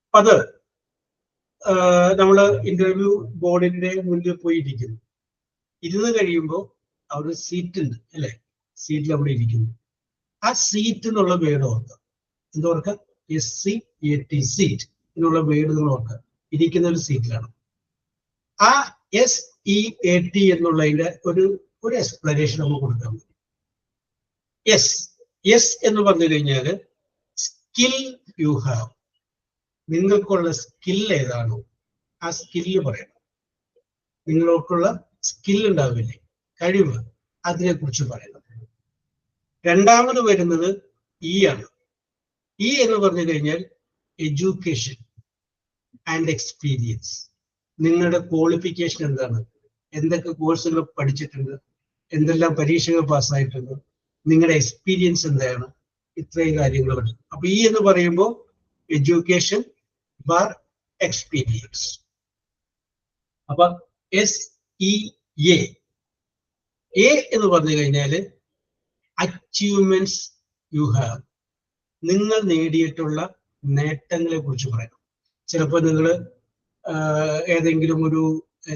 അപ്പൊ അത് നമ്മള് ഇന്റർവ്യൂ ബോർഡിന്റെ മുന്നിൽ പോയിരിക്കുന്നു. ഇരുന്ന് കഴിയുമ്പോൾ അവിടെ സീറ്റ് ഉണ്ട് അല്ലെ? സീറ്റിൽ അവിടെ ഇരിക്കുന്നു. ആ സീറ്റ് എന്നുള്ള വേർഡ് ഓർക്കുക. എന്തോർക്കുക? SEAT, സീറ്റ് എന്നുള്ള വേർഡ് നിങ്ങൾ ഓർക്കുക. ഇരിക്കുന്ന ഒരു സീറ്റിലാണ്. ആ SEAT എന്നുള്ളതിന്റെ ഒരു എക്സ്പ്ലനേഷൻ നമുക്ക് കൊടുക്കാൻ പറ്റും. യെസ് എന്ന് പറഞ്ഞു കഴിഞ്ഞാല് സ്കിൽ യു ഹാവ്, നിങ്ങൾക്കുള്ള സ്കിൽ ഏതാണോ ആ സ്കില്ല് പറയണം. നിങ്ങൾക്കുള്ള സ്കിൽ ഉണ്ടാവില്ലേ, കഴിവ്, അതിനെ കുറിച്ച് പറയണം. രണ്ടാമത് വരുന്നത് ആണ്. എന്ന് പറഞ്ഞു കഴിഞ്ഞാൽ എഡ്യൂക്കേഷൻ ആൻഡ് എക്സ്പീരിയൻസ്. നിങ്ങളുടെ ക്വാളിഫിക്കേഷൻ എന്താണ്, എന്തൊക്കെ കോഴ്സുകൾ പഠിച്ചിട്ടുണ്ട്, എന്തെല്ലാം പരീക്ഷകൾ പാസ്സായിട്ടുണ്ട്, നിങ്ങളുടെ എക്സ്പീരിയൻസ് എന്താണ്, ഇത്രയും കാര്യങ്ങളുണ്ട്. അപ്പൊ എന്ന് പറയുമ്പോൾ എഡ്യൂക്കേഷൻ ബാർ എക്സ്പീരിയൻസ്. അപ്പൊ SEA എന്ന് പറഞ്ഞു കഴിഞ്ഞാല് അച്ചീവ്മെന്റ്സ് യു ഹാവ്, നിങ്ങൾ നേടിയിട്ടുള്ള നേട്ടങ്ങളെ കുറിച്ച് പറയണം. ചിലപ്പോൾ നിങ്ങൾ ഏതെങ്കിലും ഒരു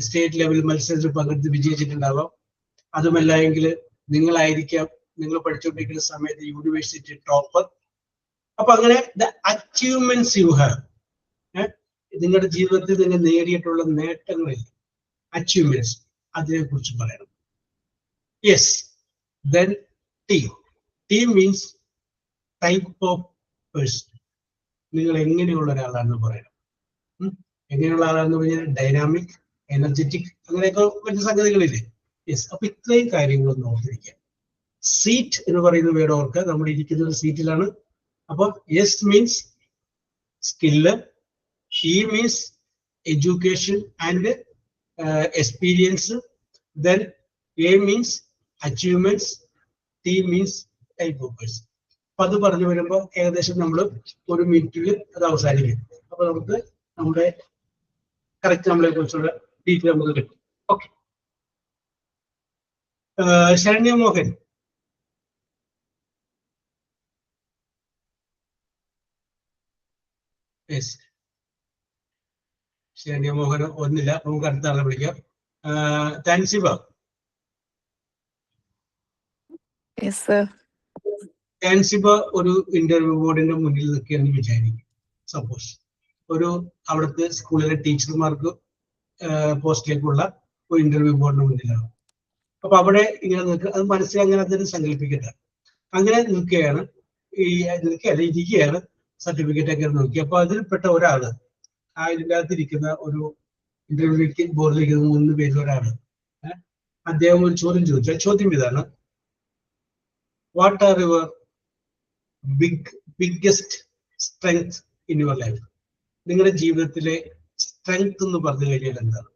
സ്റ്റേറ്റ് ലെവൽ മത്സരത്തിൽ പങ്കെടുത്ത് വിജയിച്ചിട്ടുണ്ടാവാം. അതുമല്ല എങ്കിൽ നിങ്ങളായിരിക്കാം നിങ്ങൾ പഠിച്ചുകൊണ്ടിരിക്കുന്ന സമയത്ത് യൂണിവേഴ്സിറ്റി ടോപ്പർ. അപ്പൊ അങ്ങനെ ദ അച്ചീവ്മെന്റ്സ് യു ഹാവ്, നിങ്ങളുടെ ജീവിതത്തിൽ നിങ്ങൾ നേടിയിട്ടുള്ള നേട്ടങ്ങളിൽ അച്ചീവ്മെന്റ്സ്, അതിനെ കുറിച്ച് പറയണം. Yes, then team means type of person. നിങ്ങൾ എങ്ങനെയുള്ള ഒരാളാണെന്ന് പറയണം. എങ്ങനെയുള്ള ആളാണെന്ന് പറഞ്ഞാൽ ഡൈനാമിക്, എനർജറ്റിക്, അങ്ങനെയൊക്കെ മറ്റു സംഗതികളില്ലേ? യെസ്, അപ്പൊ ഇത്രയും കാര്യങ്ങളൊന്നും ഓർത്തിരിക്കാം. സീറ്റ് എന്ന് പറയുന്ന വേർഡ് ഓർക്കുക. നമ്മൾ ഇരിക്കുന്ന ഒരു സീറ്റിലാണ്. അപ്പൊ yes means skill, means education and experience, then means achievements, means type of person. അപ്പൊ അത് പറഞ്ഞു വരുമ്പോൾ ഏകദേശം നമ്മൾ 1 മിനിറ്റിൽ അത് അവസാനിക്കും. അപ്പൊ നമുക്ക് നമ്മുടെ കറക്റ്റ് നമ്മളെ കുറിച്ചുള്ള ഡീറ്റെയിൽ നമുക്ക് കിട്ടും. ഓക്കെ, ശരണ്യ മോഹൻ. യെസ്, ശരണ്യ മോഹൻ ഒന്നില്ല. നമുക്ക് അടുത്ത ആളെ വിളിക്കാം. താൻസിബ. താൻസിബ ഒരു ഇന്റർവ്യൂ ബോർഡിന്റെ മുന്നിൽ നിൽക്കുകയെന്ന് വിചാരിക്കും. സപ്പോസ് ഒരു അവിടുത്തെ സ്കൂളിലെ ടീച്ചർമാർക്ക് പോസ്റ്റിലേക്കുള്ള ഒരു ഇന്റർവ്യൂ ബോർഡിന്റെ മുന്നിലാണ്. അപ്പൊ അവിടെ ഇങ്ങനെ നിൽക്കുക, അത് മനസ്സിൽ അങ്ങനെ അതിന് സങ്കല്പിക്കട്ടെ. അങ്ങനെ നിൽക്കുകയാണ്, ഇരിക്കുകയാണ്, സർട്ടിഫിക്കറ്റ് ഒക്കെ നോക്കി. അപ്പൊ അതിൽപ്പെട്ട ഒരാള്, ഇതിൻ്റെ അകത്തിരിക്കുന്ന ഒരു ഇന്റർവ്യൂ ബോർഡിലിരിക്കുന്ന 3 പേരിൽ ഒരാള് അദ്ദേഹം ഒരു ചോദ്യം ചോദിച്ചു. ചോദ്യം ഇതാണ്: what are your biggest strength in your life? നിങ്ങളുടെ ജീവിതത്തിലെ സ്ട്രെങ്ത് എന്ന് പറഞ്ഞു കഴിഞ്ഞാൽ എന്താണ്?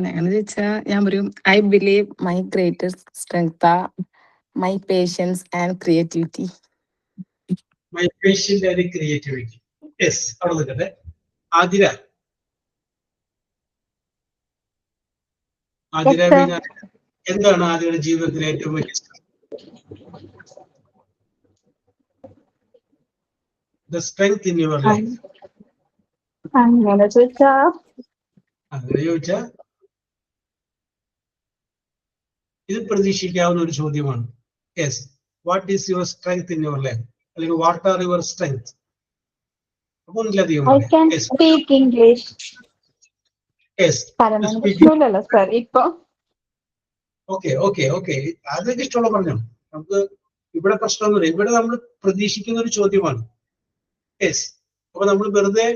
അങ്ങനെ ചോദിച്ചാ ഞാൻ പറയും, I believe my greatest strength are my patience and creativity. My patient and creativity. Yes, അവിടെ നിൽക്കട്ടെ. ആതിര മീന, എന്താണ് ആതിരയുടെ ജീവിതത്തിലെ ഏറ്റവും വലിയ the strength in your life? അങ്ങനെ ചോദിച്ചാ ഇത് പ്രതീക്ഷിക്കാവുന്ന ഒരു ചോദ്യമാണ്. Yes, what is your strength in your life, അല്ലെങ്കിൽ വാട്ട് ആർ യുവർ സ്ട്രെങ്ത്? അപ്പൊ ഒന്നിലധികം സ്പീക്ക് ഇംഗ്ലീഷ്. സർ ഇപ്പൊ ഓക്കെ അതൊക്കെ ഇഷ്ടമുള്ള പറഞ്ഞോ. നമുക്ക് ഇവിടെ പ്രശ്നമൊന്നുമില്ല. ഇവിടെ നമ്മൾ പ്രതീക്ഷിക്കുന്ന ഒരു ചോദ്യമാണ്. യെസ്, അപ്പൊ നമ്മൾ വെറുതെ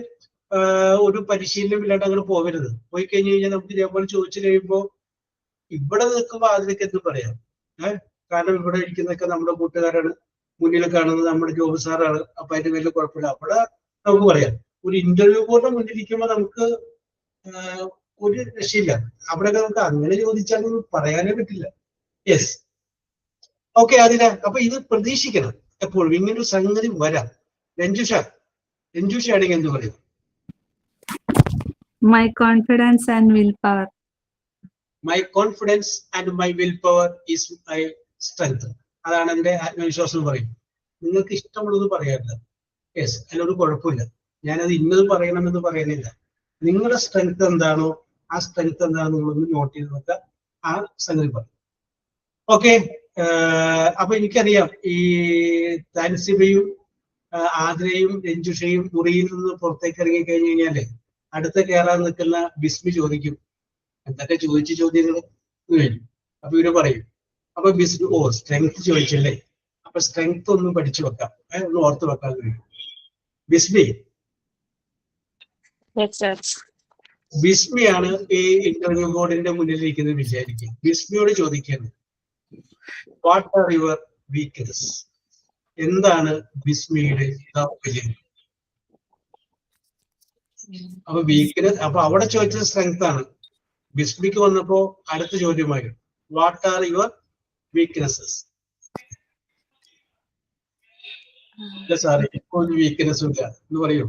ഒരു പരിശീലനം ഇല്ലാണ്ട് അങ്ങനെ പോകരുത്. പോയി കഴിഞ്ഞു കഴിഞ്ഞാൽ നമുക്ക് ഇതേപോലെ ചോദിച്ചു കഴിയുമ്പോൾ ഇവിടെ നിൽക്കുമ്പോൾ അതിലേക്ക് എന്ത് പറയാം? കാരണം ഇവിടെ ഇരിക്കുന്നതൊക്കെ നമ്മുടെ കൂട്ടുകാരാണ്, മുന്നിൽ കാണുന്നത് നമ്മുടെ ജോബ് സാറാണ്. അപ്പൊ അതിന് വലിയ കുഴപ്പമില്ല. അവിടെ നമുക്ക് പറയാം. ഒരു ഇന്റർവ്യൂ പോലെ മുന്നിലിരിക്കുമ്പോൾ നമുക്ക് ഒരു രക്ഷയില്ല. അവിടെയൊക്കെ നമുക്ക് അങ്ങനെ ചോദിച്ചാലൊന്നും പറയാനേ പറ്റില്ല. യെസ്, ഓക്കെ അതിന്. അപ്പൊ ഇത് പ്രതീക്ഷിക്കണം എപ്പോഴും, ഇങ്ങനൊരു സംഗതി വരാം. രഞ്ജുഷ ആണെങ്കിൽ എന്ത് പറയും? My confidence and willpower. My confidence and my willpower is my strength. അതാണ് എന്റെ ആത്മവിശ്വാസം എന്ന് പറയും. നിങ്ങൾക്ക് ഇഷ്ടമുള്ളത് പറയാറില്ല. യെസ്, അതിനൊരു കുഴപ്പമില്ല. ഞാനത് ഇന്നത് പറയണമെന്ന് പറയുന്നില്ല. നിങ്ങളുടെ സ്ട്രെങ്ത് എന്താണോ ആ സ്ട്രെങ്ത് എന്താണെന്ന് നിങ്ങളൊന്ന് നോട്ട് ചെയ്ത് നോക്കുക. ആ സംഗതി പറയും. ഓക്കെ, അപ്പൊ എനിക്കറിയാം ഈ താൻസിബയും ആതിരയും രഞ്ജുഷയും മുറിയിൽ നിന്ന് പുറത്തേക്ക് ഇറങ്ങി കഴിഞ്ഞു കഴിഞ്ഞാല് അടുത്ത കയറാൻ നിൽക്കുന്ന ബിസ്മി ചോദിക്കും, എന്തൊക്കെ ചോദിച്ച ചോദ്യങ്ങൾ കഴിഞ്ഞു. അപ്പൊ ഇവര് പറയും, അപ്പൊ ബിസ്മി സ്ട്രെങ്ത് ചോദിച്ചല്ലേ, അപ്പൊ സ്ട്രെങ്ത് ഒന്ന് പഠിച്ചു വെക്കാം, ഒന്ന് ഓർത്ത് വെക്കാൻ കഴിയും. ബിസ്മിയാണ് ഈ ഇന്റർവ്യൂ ബോർഡിന്റെ മുന്നിലിരിക്കുന്നത് വിചാരിക്കുക. ബിസ്മിയോട് ചോദിക്കുന്നത്, വാട്ട് ആർ യുവർ വീക്ക്നെസ്? എന്താണ് ബിസ്മിയുടെ ദൗർബല്യം? അപ്പൊ വീക്ക്നെസ്, അപ്പൊ അവിടെ ചോദിച്ചത് സ്ട്രെങ്ത് ആണ്. ബിസ്മിക്ക് വന്നപ്പോ അടുത്ത ചോദ്യമായി, വാട്ട് ആർ യുവർ വീക്ക്നെസ്സസ്? സാറേ ഇപ്പൊ ഒരു വീക്ക്നെസ് ഇല്ല എന്ന് പറയൂ.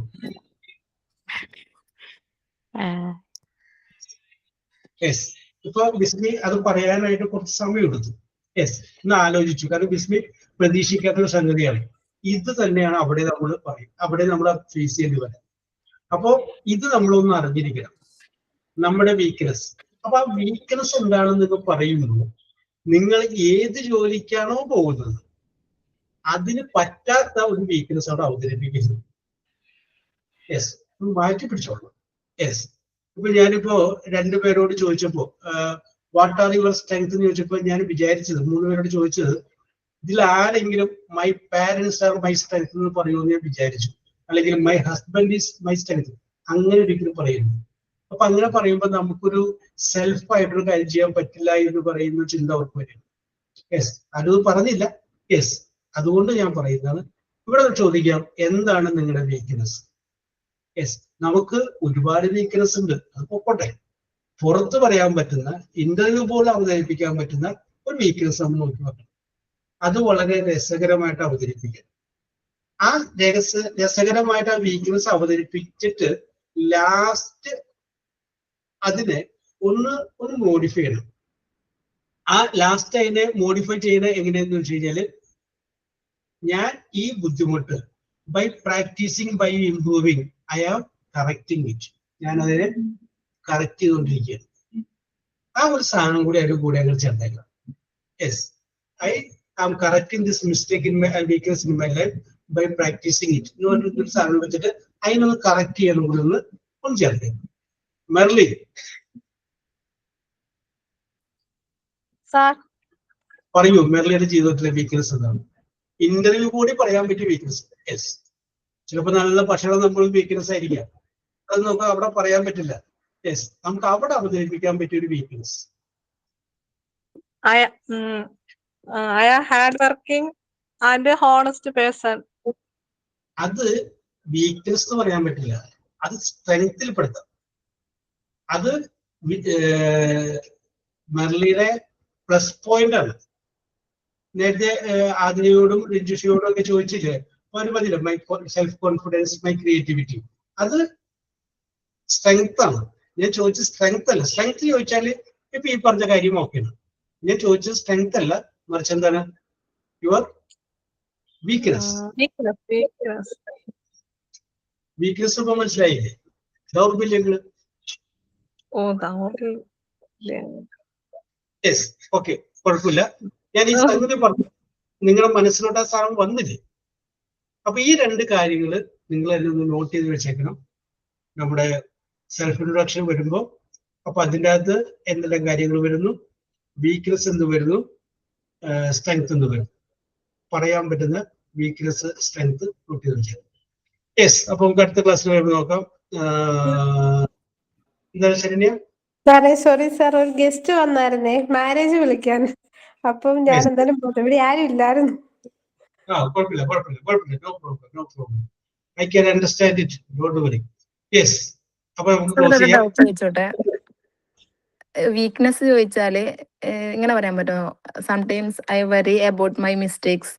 യെസ്, ഇപ്പൊ ബിസ്മി അത് പറയാനായിട്ട് കുറച്ച് സമയം എടുത്തു. യെസ്, ഒന്ന് ആലോചിച്ചു. കാരണം ബിസ്മി പ്രതീക്ഷിക്കാത്ത ഒരു സംഗതിയാണ്. ഇത് തന്നെയാണ് അവിടെ നമ്മൾ പറയും, അവിടെ നമ്മൾ ഫേസ് ചെയ്യേണ്ടി വരാം. അപ്പോ ഇത് നമ്മളൊന്ന് അറിഞ്ഞിരിക്കണം, നമ്മുടെ വീക്ക്നെസ്. അപ്പൊ ആ വീക്ക്നെസ് എന്താണെന്ന് നിങ്ങൾ പറയുമ്പോൾ നിങ്ങൾ ഏത് ജോലിക്കാണോ പോകുന്നത് അതിന് പറ്റാത്ത ഒരു വീക്ക്നെസ് അവിടെ അവതരിപ്പിക്കുന്നത്. യെസ്, മാറ്റി പിടിച്ചോളൂ. യെസ്, ഇപ്പൊ ഞാനിപ്പോ രണ്ടുപേരോട് ചോദിച്ചപ്പോ വാട്ട് ആർ യുവർ സ്ട്രെങ്ത് എന്ന് ചോദിച്ചപ്പോ ഞാൻ വിചാരിച്ചത്, 3 പേരോട് ചോദിച്ചത്, ഇതിൽ ആരെങ്കിലും my parents are my strength എന്ന് പറയുമെന്ന് ഞാൻ വിചാരിച്ചു, അല്ലെങ്കിൽ my husband is my strength, അങ്ങനെ ഒരിക്കലും പറയുന്നു. അപ്പൊ അങ്ങനെ പറയുമ്പോൾ നമുക്കൊരു സെൽഫായിട്ടൊരു കാര്യം ചെയ്യാൻ പറ്റില്ല എന്ന് പറയുന്ന ചിന്ത അവർക്ക് വരും. യെസ്, അത് പറഞ്ഞില്ല. യെസ്, അതുകൊണ്ട് ഞാൻ പറയുന്നതാണ്. ഇവിടെ ചോദിക്കാം, എന്താണ് നിങ്ങളുടെ വീക്ക്നെസ്? യെസ്, നമുക്ക് ഒരുപാട് വീക്ക്നെസ് ഉണ്ട്, അത് പൊക്കോട്ടെ. പുറത്ത് പറയാൻ പറ്റുന്ന, ഇന്റർവ്യൂ പോലെ അവതരിപ്പിക്കാൻ പറ്റുന്ന ഒരു വീക്ക്നെസ് നമ്മൾ നോക്കി വെക്കണം. അത് വളരെ രസകരമായിട്ട് അവതരിപ്പിക്കാം. ആ രസകരമായിട്ട് ആ വീക്ക്നെസ് അവതരിപ്പിച്ചിട്ട് ലാസ്റ്റ് അതിനെ ഒന്ന് മോഡിഫൈ ചെയ്യണം. ആ ലാസ്റ്റ് അതിനെ മോഡിഫൈ ചെയ്യുന്നത് എങ്ങനെയാന്ന് വെച്ച് കഴിഞ്ഞാല്, ഞാൻ ഈ ബുദ്ധിമുട്ട് by practicing by improving I am correcting it. ഞാൻ അതിനെ കറക്റ്റ് ചെയ്തുകൊണ്ടിരിക്കുകയാണ്. ആ ഒരു സാധനം കൂടി അതിന്റെ കൂടെ ഞങ്ങൾ ചേർത്തേക്കാം. Yes, I am correcting this mistake in my weakness in my life by practising it എന്ന് പറഞ്ഞൊരു സാധനം വെച്ചിട്ട് അതിനൊന്ന് കറക്റ്റ് ചെയ്യാനും കൂടി ഒന്ന് ചേർത്തേക്കാം. മെർലി പറയൂ, മെർലിയുടെ ജീവിതത്തിലെ വീക്ക്നെസ് എന്താണ്? ഇന്റർവ്യൂ കൂടി പറയാൻ പറ്റിയ വീക്ക്നെസ്. യെസ്, ചിലപ്പോൾ നല്ല ഭക്ഷണം നമ്മൾ വീക്ക്നെസ് ആയിരിക്കാം, അത് നമുക്ക് അവിടെ പറയാൻ പറ്റില്ല. യെസ്, നമുക്ക് അവിടെ അവതരിപ്പിക്കാൻ പറ്റിയ ഒരു weakness. I am hardworking and a honest person. അത് വീക്ക്നെസ് എന്ന് പറയാൻ പറ്റില്ല, അത് സ്ട്രെങ്ത്തിൽ പെടുത്താം. അത് മെർലിയുടെ പ്ലസ് പോയിന്റ് ആണ്. നേരത്തെ ആതിരയോടും രഞ്ജുഷയോടും ഒക്കെ ചോദിച്ചില്ലേ, ഒരു മതിയില്ല, my self confidence, my creativity. അത് സ്ട്രെങ്ത് ആണ്. ഞാൻ ചോദിച്ചത് സ്ട്രെങ്ത് അല്ല. സ്ട്രെങ്ത് ചോദിച്ചാൽ ഇപ്പൊ ഈ പറഞ്ഞ കാര്യം ഓക്കെയാണ്. ഞാൻ ചോദിച്ചത് സ്ട്രെങ്ത് അല്ല, മറിച്ച് എന്താണ് യുവർ വീക്ക്നെസ്. വീക്ക്നെസ് ഇപ്പൊ മനസ്സിലായില്ലേ? ദൗർബല്യങ്ങള്. യെസ്, ഓക്കെ, കുഴപ്പമില്ല. ഞാൻ ഈ സംഗതി പറഞ്ഞു, നിങ്ങളുടെ മനസ്സിലോട്ട് ആ സാധനം വന്നില്ലേ? അപ്പൊ ഈ രണ്ട് കാര്യങ്ങള് നിങ്ങൾ എന്നെ ഒന്ന് നോട്ട് ചെയ്ത് വെച്ചേക്കണം. നമ്മുടെ സെൽഫ് ഇൻട്രൊഡക്ഷൻ വരുമ്പോൾ അപ്പൊ അതിൻ്റെ അകത്ത് എന്തെല്ലാം കാര്യങ്ങൾ വരുന്നു, വീക്ക്നെസ് എന്ന് വരുന്നു, സ്ട്രെങ്ത് എന്ന് വരുന്നു. പറയാൻ പറ്റുന്ന വീക്ക്നെസ്, സ്ട്രെങ്ത് നോട്ട് ചെയ്ത് വെച്ചേക്കണം. യെസ്, അപ്പൊ നമുക്ക് അടുത്ത ക്ലാസ്സിൽ വരുമ്പോൾ നോക്കാം. എന്താണ് ശരണ്യ? സാറേ സോറി സാർ, ഒരു ഗസ്റ്റ് വന്നായിരുന്നേ മാരേജ് വിളിക്കാൻ. അപ്പം ഞാൻ എന്തായാലും പോട്ടെ, ഇവിടെ ആരും ഇല്ലായിരുന്നു. കുഴപ്പമില്ല, കുഴപ്പമില്ല, കുഴപ്പമില്ല. No problem, no problem. I can understand it, don't worry. Yes, അപ്പൊ നമുക്ക് ക്ലോസ് ചെയ്യാം. ഡൗട്ട് ചോദിച്ചോട്ടെ? വീക്ക്നെസ് ചോദിച്ചാല് ഇങ്ങനെ പറയാൻ പറ്റുമോ? Sometimes I worry about my mistakes.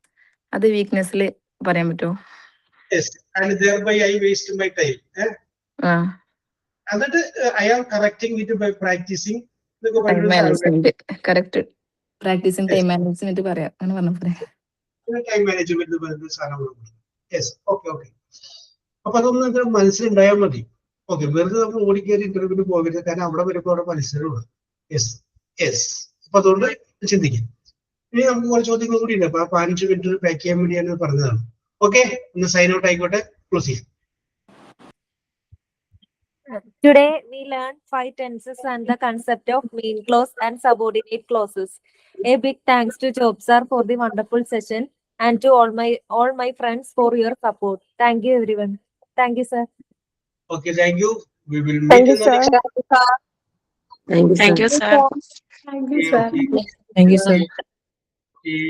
അത് വീക്ക്നെസ്സിൽ പറയാൻ പറ്റുമോ? Yes, and thereby I waste my time. എന്നിട്ട് I am correcting it by practicing. Time management, correct. Practicing time management പറയാം, അങ്ങനെ പറഞ്ഞ ടൈം മാനേജ്മെന്റ് പറയുന്ന സാധനങ്ങളുണ്ട്. Yes, okay, okay. അപ്പൊ അതൊന്നും എന്തെങ്കിലും മനസ്സിലുണ്ടായാൽ മതി. ഓക്കെ, വെറുതെ നമ്മൾ ഓടിക്കേറി ഇന്റർവ്യൂവിന് പോകരുത്, കാരണം അവിടെ വരുമ്പോൾ അവിടെ മത്സരമാണ്. Yes, yes. അപ്പൊ അതുകൊണ്ട് ചിന്തിക്കാം. ഇനി നമുക്ക് കുറച്ച് ചോദ്യങ്ങൾ കൂടി ഉണ്ട്. അപ്പൊ ആ 15 മിനിറ്റ് പാക്ക് ചെയ്യാൻ വേണ്ടിയാണ് പറഞ്ഞതാണ്. ഓക്കെ, ഒന്ന് സൈൻ ഔട്ട് ആയിക്കോട്ടെ, ക്ലോസ് ചെയ്യാം. Today we learned 5 tenses and the concept of main clause and subordinate clauses. A big thanks to Job sir for the wonderful session and to all my friends for your support. Thank you everyone. Thank you sir. Okay, thank you. We will meet in the next. Thank you, sir. Thank you, sir. Thank you, sir. Okay.